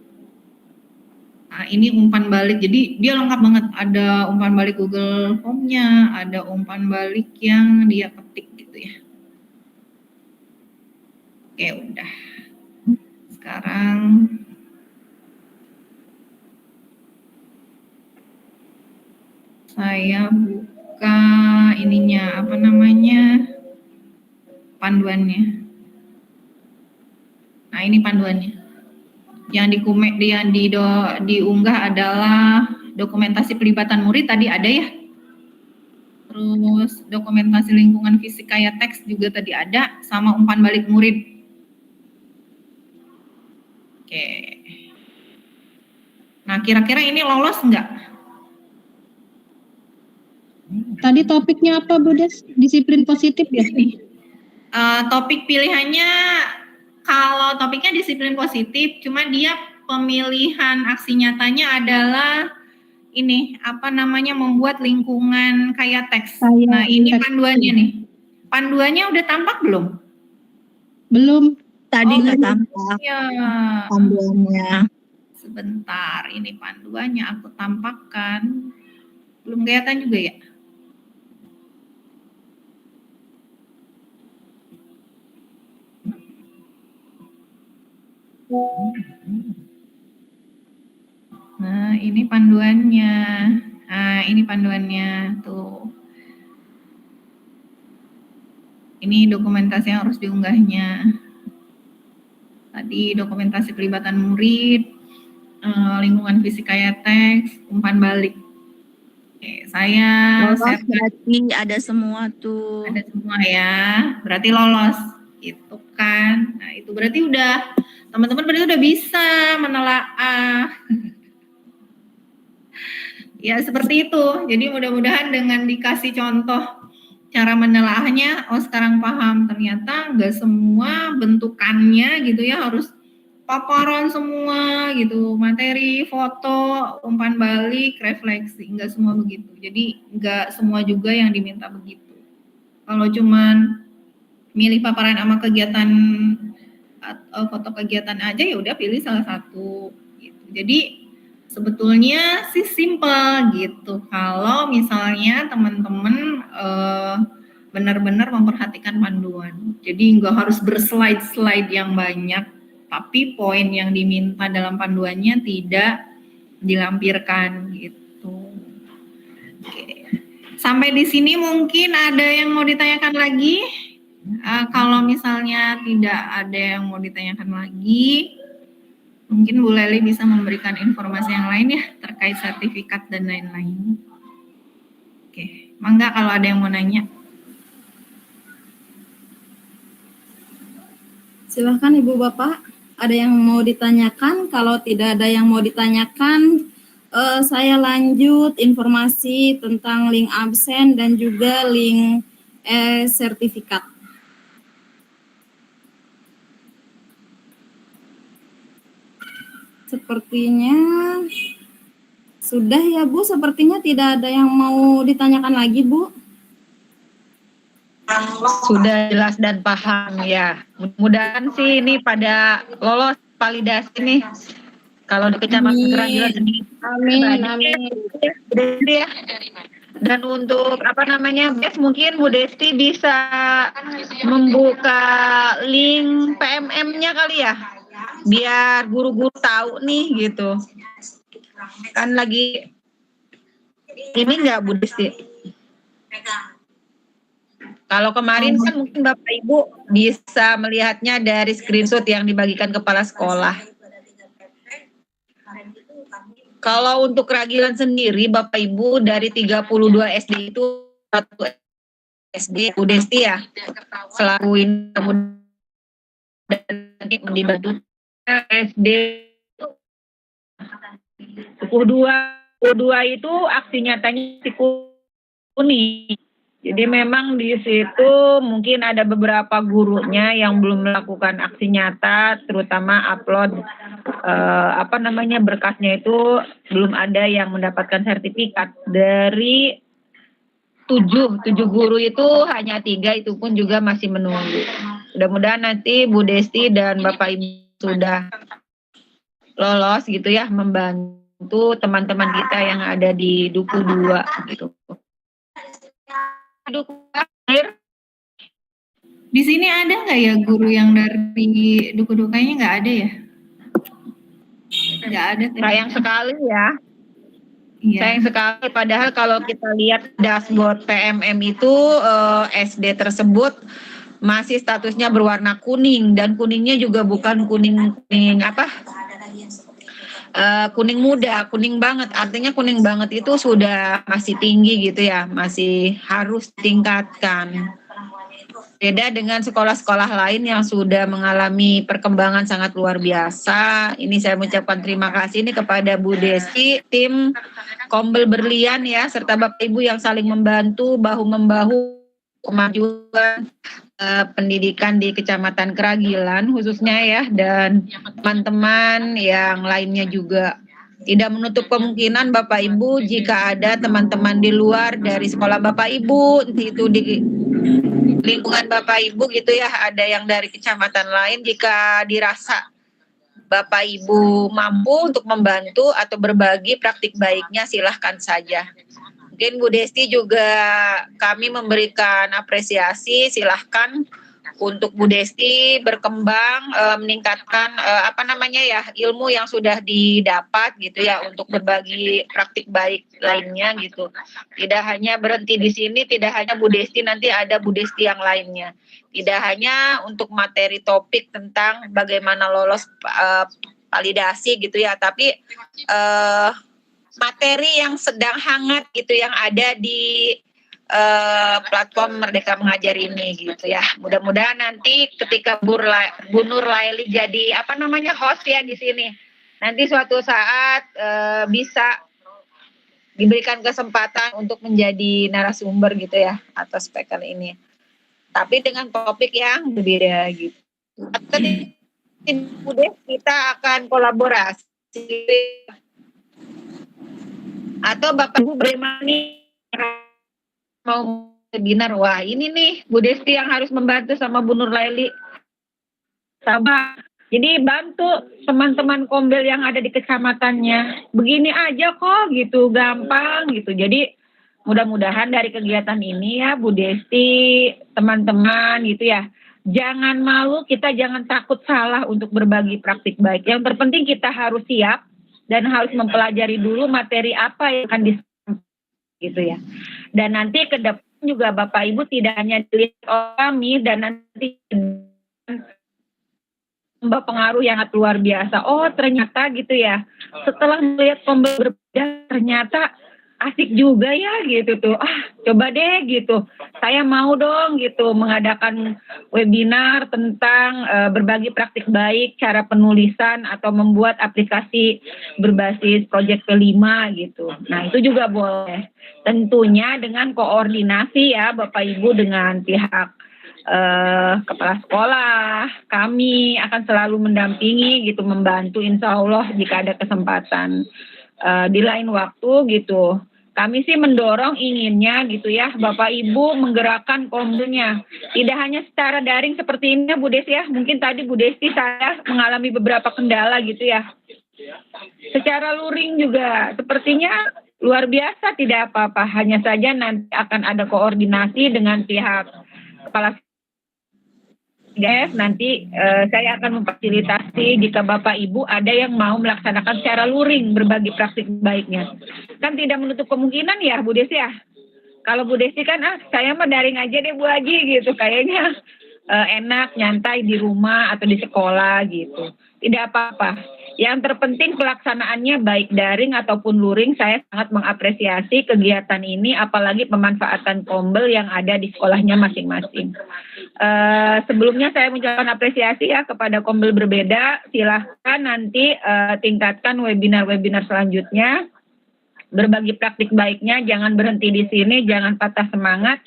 Nah, ini umpan balik. Jadi dia lengkap banget. Ada umpan balik Google Form-nya, ada umpan balik yang dia ketik gitu ya. Oke, udah. Sekarang saya buka ininya, apa namanya, panduannya. Nah, ini panduannya. Yang diunggah adalah dokumentasi pelibatan murid, tadi ada ya. Terus dokumentasi lingkungan fisik kayak teks juga tadi ada, sama umpan balik murid. Oke. Nah, kira-kira ini lolos nggak? Tadi topiknya apa, Bu Des? Disiplin positif ya? Topik pilihannya, kalau topiknya disiplin positif, cuma dia pemilihan aksi nyatanya adalah ini, apa namanya, membuat lingkungan kayak teks. Nah, ini panduannya nih. Panduannya udah tampak belum? Belum. Tadi nggak tampak Ya. panduannya. Sebentar, ini panduannya aku tampakkan. Belum kelihatan juga ya? Nah, ini panduannya. Nah, ini panduannya tuh. Ini dokumentasi yang harus diunggahnya. Tadi dokumentasi pelibatan murid, lingkungan fisik kayak teks, umpan balik. Oke, saya Lolos berarti ada semua tuh. ada semua ya, berarti lolos gitu kan. Nah, itu berarti udah teman-teman berarti udah bisa menelaah. Ya seperti itu. Jadi mudah-mudahan dengan dikasih contoh cara menelaahnya, oh sekarang paham ternyata nggak semua bentukannya gitu ya harus paparan semua gitu, materi, foto, umpan balik, refleksi, nggak semua begitu. Jadi nggak semua juga yang diminta begitu. Kalau cuman milih paparan sama kegiatan atau foto kegiatan aja ya udah pilih salah satu gitu. Jadi sebetulnya sih simple gitu. Kalau misalnya teman-teman benar-benar memperhatikan panduan. Jadi nggak harus berslide-slide yang banyak, tapi poin yang diminta dalam panduannya tidak dilampirkan gitu. Oke. Sampai di sini mungkin ada yang mau ditanyakan lagi? Kalau misalnya tidak ada yang mau ditanyakan lagi, mungkin Bu Leli bisa memberikan informasi yang lain ya terkait sertifikat dan lain-lain. Oke, mangga kalau ada yang mau nanya. Silahkan Ibu Bapak, ada yang mau ditanyakan? Kalau tidak ada yang mau ditanyakan, saya lanjut informasi tentang link absen dan juga link sertifikat. Sepertinya sudah ya Bu, sepertinya tidak ada yang mau ditanyakan lagi Bu. Sudah jelas dan paham ya. Mudah-mudahan sih ini pada lolos validasi nih. Kalau di Kecamatan Keragilan sendiri. Amin. Ya. Dan untuk BES mungkin Bu Desti bisa membuka link PMM-nya kali ya. Biar guru-guru tahu nih gitu. Kan lagi ini enggak Bu Desti? Kalau kemarin kan mungkin Bapak Ibu bisa melihatnya dari screenshot yang dibagikan kepala sekolah. Kalau untuk Keragilan sendiri Bapak Ibu dari 32 SD itu 1 SD Bu Desti ya selaku dibantu SD Suku 2 itu aksi nyatanya di Kuning. Jadi memang di situ mungkin ada beberapa gurunya yang belum melakukan aksi nyata, terutama upload berkasnya itu belum ada yang mendapatkan sertifikat. Dari 7 guru itu hanya 3 itu pun juga masih menunggu. Mudah-mudahan nanti Bu Desti dan Bapak Ibu sudah lolos gitu ya, membantu teman-teman kita yang ada di Duku 2 gitu. Di sini ada nggak ya guru yang dari Duku Kayaknya nggak ada ya? Nggak ada. Sayang sekali ya. Iya. Sayang sekali. Padahal kalau kita lihat dashboard PMM itu SD tersebut masih statusnya berwarna kuning dan kuningnya juga bukan kuning kuning muda, kuning banget. Artinya kuning banget itu sudah masih tinggi gitu ya, masih harus tingkatkan. Beda dengan sekolah-sekolah lain yang sudah mengalami perkembangan sangat luar biasa. Ini saya mengucapkan terima kasih ini kepada Bu Desti, tim Kombel Berlian ya, serta Bapak Ibu yang saling membantu bahu-membahu kemajuan pendidikan di Kecamatan Keragilan khususnya ya, dan teman-teman yang lainnya juga. Tidak menutup kemungkinan Bapak Ibu jika ada teman-teman di luar dari sekolah Bapak Ibu, itu di lingkungan Bapak Ibu gitu ya, ada yang dari kecamatan lain, jika dirasa Bapak Ibu mampu untuk membantu atau berbagi praktik baiknya silahkan saja. Mungkin Bu Desti juga kami memberikan apresiasi, silahkan untuk Bu Desti berkembang, meningkatkan ilmu yang sudah didapat gitu ya, untuk berbagi praktik baik lainnya gitu. Tidak hanya berhenti di sini, tidak hanya Bu Desti, nanti ada Bu Desti yang lainnya. Tidak hanya untuk materi topik tentang bagaimana lolos validasi gitu ya, tapi materi yang sedang hangat gitu yang ada di platform Merdeka Mengajar ini gitu ya. Mudah-mudahan nanti ketika Bu Nur Laili jadi host ya di sini, nanti suatu saat bisa diberikan kesempatan untuk menjadi narasumber gitu ya, atau speaker ini. Tapi dengan topik yang berbeda gitu. Tadi kita akan kolaborasi atau Bapak Ibu Bremani mau webinar, wah ini nih Bu Desti yang harus membantu sama Bu Nur Laili. Sabar. Jadi bantu teman-teman kombel yang ada di kecamatannya. Begini aja kok gitu, gampang gitu. Jadi mudah-mudahan dari kegiatan ini ya Bu Desti, teman-teman gitu ya. Jangan malu, kita jangan takut salah untuk berbagi praktik baik. Yang terpenting kita harus siap dan harus mempelajari dulu materi apa yang akan disampaikan gitu ya. Dan nanti ke depan juga Bapak Ibu tidak hanya dilihat oleh kami, dan nanti pengaruh yang luar biasa. Oh ternyata gitu ya, setelah melihat kombel berbeda ternyata asik juga ya gitu tuh. Coba deh gitu, saya mau dong gitu mengadakan webinar tentang berbagi praktik baik, cara penulisan atau membuat aplikasi berbasis proyek kelima gitu. Nah itu juga boleh, tentunya dengan koordinasi ya Bapak Ibu dengan pihak kepala sekolah. Kami akan selalu mendampingi gitu, membantu insya Allah jika ada kesempatan di lain waktu gitu. Kami sih mendorong inginnya gitu ya Bapak Ibu menggerakkan kombelnya. Tidak hanya secara daring seperti ini Bu Desti ya. Mungkin tadi Bu Desti saya mengalami beberapa kendala gitu ya. Secara luring juga sepertinya luar biasa, tidak apa-apa. Hanya saja nanti akan ada koordinasi dengan pihak kepala nanti saya akan memfasilitasi jika Bapak Ibu ada yang mau melaksanakan secara luring berbagi praktik baiknya. Kan tidak menutup kemungkinan ya Bu Desi ya. Kalau Bu Desi kan saya mah daring aja deh Bu Haji gitu, kayaknya enak nyantai di rumah atau di sekolah gitu. Tidak apa-apa. Yang terpenting pelaksanaannya baik daring ataupun luring. Saya sangat mengapresiasi kegiatan ini, apalagi pemanfaatan kombel yang ada di sekolahnya masing-masing. Sebelumnya saya mengucapkan apresiasi ya kepada kombel berbeda. Silahkan nanti tingkatkan webinar-webinar selanjutnya. Berbagi praktik baiknya, jangan berhenti di sini, jangan patah semangat.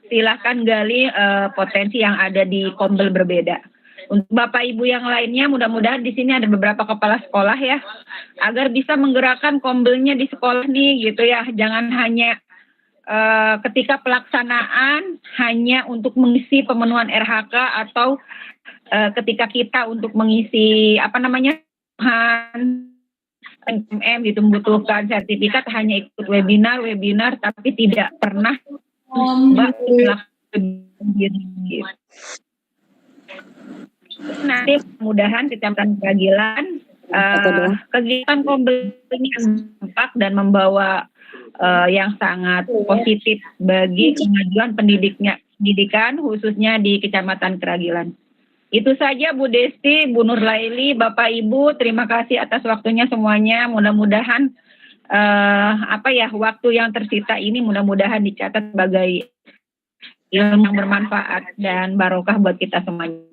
Silahkan gali potensi yang ada di kombel berbeda. Untuk Bapak Ibu yang lainnya, mudah-mudahan di sini ada beberapa kepala sekolah ya, agar bisa menggerakkan kombelnya di sekolah nih gitu ya. Jangan hanya ketika pelaksanaan hanya untuk mengisi pemenuhan RHK atau ketika kita untuk mengisi MM gitu, membutuhkan sertifikat hanya ikut webinar tapi tidak pernah melakukan gitu. Nanti mudah-mudahan Kecamatan Keragilan kegiatan kombel ini dampak dan membawa yang sangat positif bagi kemajuan pendidikan khususnya di Kecamatan Keragilan. Itu saja Bu Desti, Bu Nur Laili, Bapak Ibu, terima kasih atas waktunya semuanya. Mudah-mudahan waktu yang tersita ini mudah-mudahan dicatat sebagai ilmu yang bermanfaat dan barokah buat kita semuanya.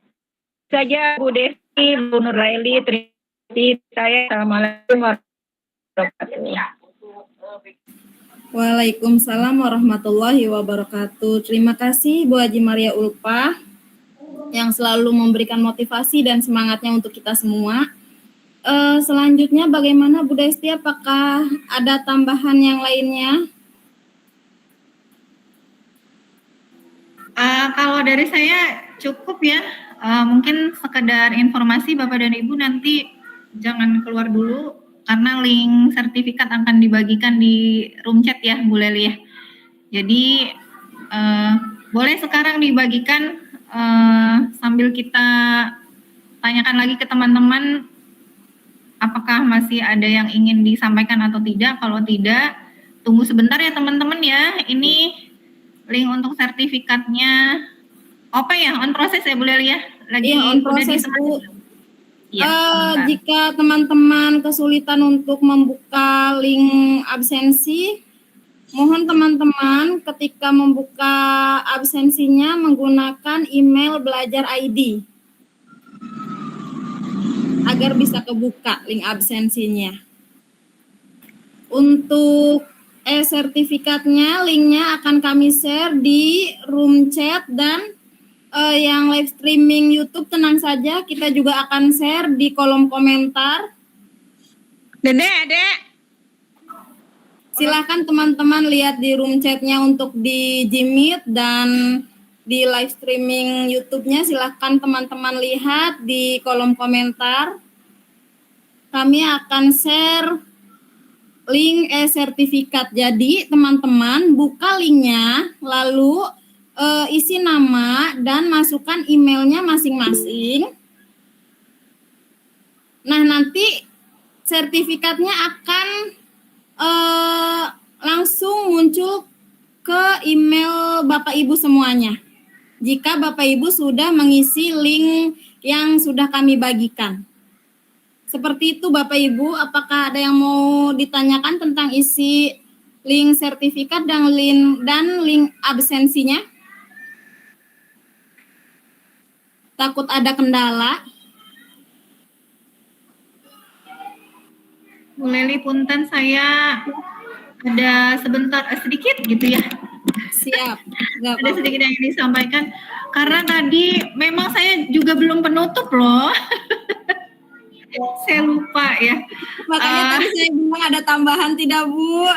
Saja Bu Desti, Bu Nur Laili, terima kasih. Saya Assalamualaikum warahmatullahi wabarakatuh. Waalaikumsalam warahmatullahi wabarakatuh. Terima kasih Bu Haji Maria Ulfa yang selalu memberikan motivasi dan semangatnya untuk kita semua. Selanjutnya bagaimana Bu Desti, apakah ada tambahan yang lainnya? Kalau dari saya cukup ya. Mungkin sekedar informasi Bapak dan Ibu, nanti jangan keluar dulu karena link sertifikat akan dibagikan di room chat ya Bu Leli ya. Jadi boleh sekarang dibagikan sambil kita tanyakan lagi ke teman-teman apakah masih ada yang ingin disampaikan atau tidak. Kalau tidak, tunggu sebentar ya teman-teman ya. Ini link untuk sertifikatnya. Apa ya, on proses ya Bu Lelia? Lagi on udah proses disebar. Bu. Ya, sebentar. Jika teman-teman kesulitan untuk membuka link absensi, mohon teman-teman ketika membuka absensinya menggunakan email belajar ID agar bisa kebuka link absensinya. Untuk sertifikatnya, linknya akan kami share di room chat dan yang live streaming YouTube tenang saja, kita juga akan share di kolom komentar. Dek. Silahkan teman-teman lihat di room chatnya untuk di Jimit dan di live streaming YouTube-nya. Silahkan teman-teman lihat di kolom komentar. Kami akan share link sertifikat. Jadi teman-teman buka linknya, lalu isi nama dan masukkan emailnya masing-masing. Nah, nanti sertifikatnya akan langsung muncul ke email Bapak Ibu semuanya. Jika Bapak Ibu sudah mengisi link yang sudah kami bagikan. Seperti itu Bapak Ibu, apakah ada yang mau ditanyakan tentang isi link sertifikat dan link absensinya? Takut ada kendala? Bu Leli, punten saya ada sebentar sedikit gitu ya. Siap. Ada sedikit yang ingin disampaikan karena tadi memang saya juga belum penutup loh. Saya lupa ya. Makanya tadi saya bilang ada tambahan tidak Bu?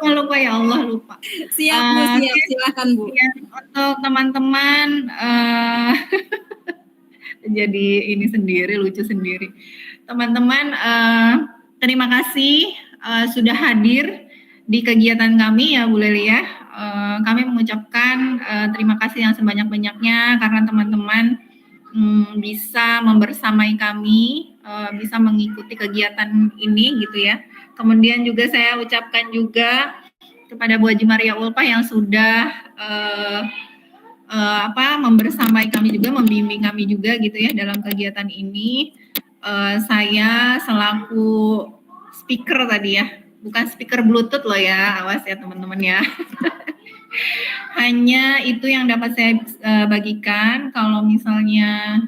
lupa ya Allah lupa. Siap Bu, siap. Silakan Bu. Ya, untuk teman-teman jadi ini sendiri lucu sendiri. Teman-teman terima kasih sudah hadir di kegiatan kami ya Bu Leli ya. Kami mengucapkan terima kasih yang sebanyak-banyaknya karena teman-teman bisa membersamai kami, bisa mengikuti kegiatan ini gitu ya. Kemudian juga saya ucapkan juga kepada Bu Haji Maria Ulpah yang sudah membersamai kami juga, membimbing kami juga gitu ya dalam kegiatan ini. Saya selaku speaker tadi ya, bukan speaker Bluetooth loh ya, awas ya teman-teman ya. Hanya itu yang dapat saya bagikan. Kalau misalnya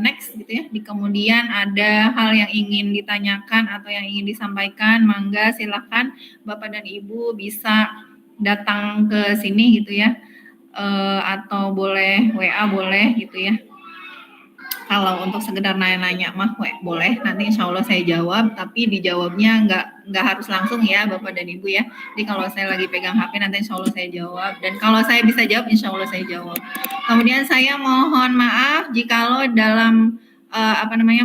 next gitu ya, di kemudian ada hal yang ingin ditanyakan atau yang ingin disampaikan, mangga silahkan Bapak dan Ibu bisa datang ke sini gitu ya, atau boleh WA boleh gitu ya. Kalau untuk sekedar nanya-nanya mah boleh, nanti insya Allah saya jawab, tapi dijawabnya nggak harus langsung ya Bapak dan Ibu ya. Jadi kalau saya lagi pegang HP nanti insya Allah saya jawab, dan kalau saya bisa jawab insya Allah saya jawab. Kemudian saya mohon maaf jikalau dalam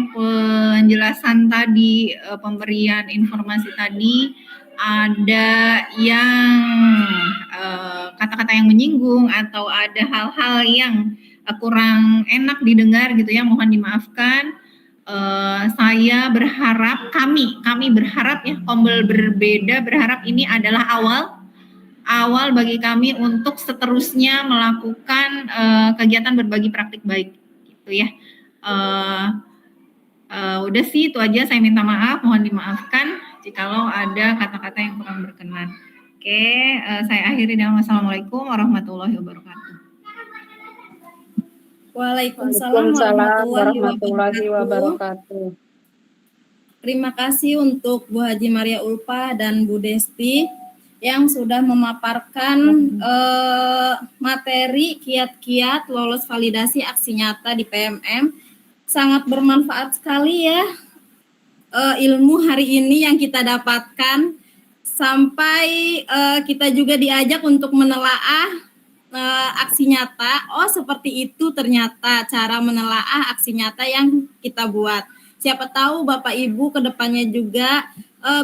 penjelasan tadi, pemberian informasi tadi ada yang kata-kata yang menyinggung atau ada hal-hal yang kurang enak didengar gitu ya, mohon dimaafkan. Saya berharap, kami berharap ya, Kombel Berbeda berharap ini adalah awal bagi kami untuk seterusnya melakukan kegiatan berbagi praktik baik gitu ya. Udah sih itu aja, saya minta maaf, mohon dimaafkan jikalau ada kata-kata yang kurang berkenan. Oke, saya akhiri dengan wassalamualaikum warahmatullahi wabarakatuh. Waalaikumsalam warahmatullahi wabarakatuh. Terima kasih untuk Bu Haji Maria Ulpah dan Bu Desti yang sudah memaparkan materi kiat-kiat lolos validasi aksi nyata di PMM. Sangat bermanfaat sekali ya ilmu hari ini yang kita dapatkan, sampai kita juga diajak untuk menelaah aksi nyata. Oh, seperti itu ternyata cara menelaah aksi nyata yang kita buat. Siapa tahu Bapak Ibu kedepannya juga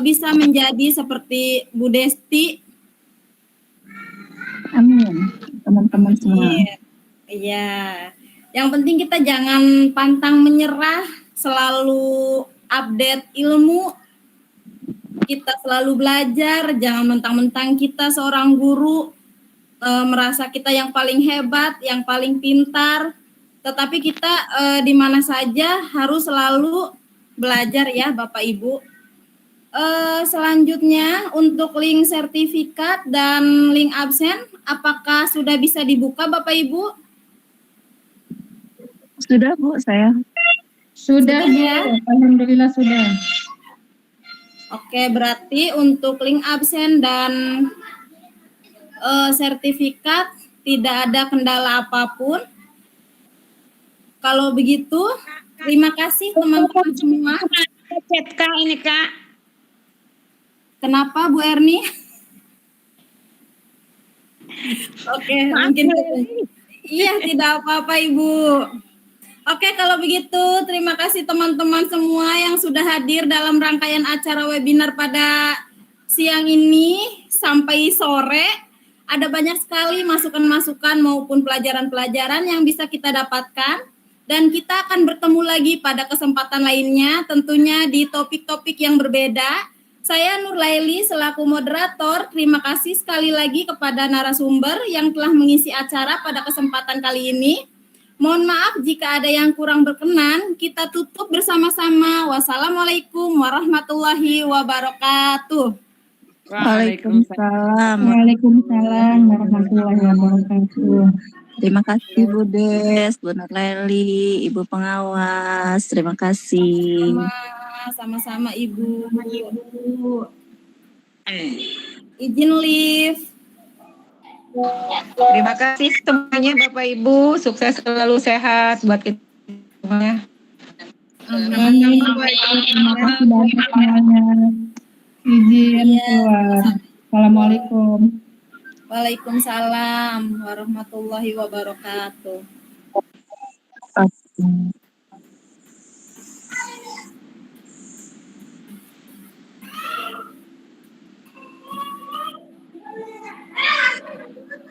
bisa menjadi seperti Bu Desti. Amin, teman-teman semua. Iya. Yang penting kita jangan pantang menyerah, selalu update ilmu, kita selalu belajar, jangan mentang-mentang kita seorang guru merasa kita yang paling hebat, yang paling pintar, tetapi kita di mana saja harus selalu belajar ya Bapak Ibu. Selanjutnya untuk link sertifikat dan link absen, apakah sudah bisa dibuka Bapak Ibu? Sudah Bu, saya. Sudah, Bu. ya? Alhamdulillah sudah. Oke, berarti untuk link absen dan sertifikat tidak ada kendala apapun. Kalau begitu, terima kasih teman-teman semua. Chat Kak ini Kak. Kenapa Bu Erni? Oke, mungkin iya tidak apa-apa Ibu. Oke, kalau begitu terima kasih teman-teman semua yang sudah hadir dalam rangkaian acara webinar pada siang ini sampai sore. Ada banyak sekali masukan-masukan maupun pelajaran-pelajaran yang bisa kita dapatkan. Dan kita akan bertemu lagi pada kesempatan lainnya, tentunya di topik-topik yang berbeda. Saya Nur Laili selaku moderator, terima kasih sekali lagi kepada narasumber yang telah mengisi acara pada kesempatan kali ini. Mohon maaf jika ada yang kurang berkenan, kita tutup bersama-sama. Wassalamualaikum warahmatullahi wabarakatuh. Waalaikumsalam. Waalaikumsalam warahmatullahi wabarakatuh. Terima kasih Bu Des, Bu Nur Laili, Ibu pengawas. Terima kasih. Sama-sama Ibu. Izin live. Terima kasih semuanya Bapak Ibu, sukses selalu sehat buat kita semuanya. Amin. Terima kasih banyak semuanya. Izin keluar. Assalamualaikum. Waalaikumsalam warahmatullahi wabarakatuh.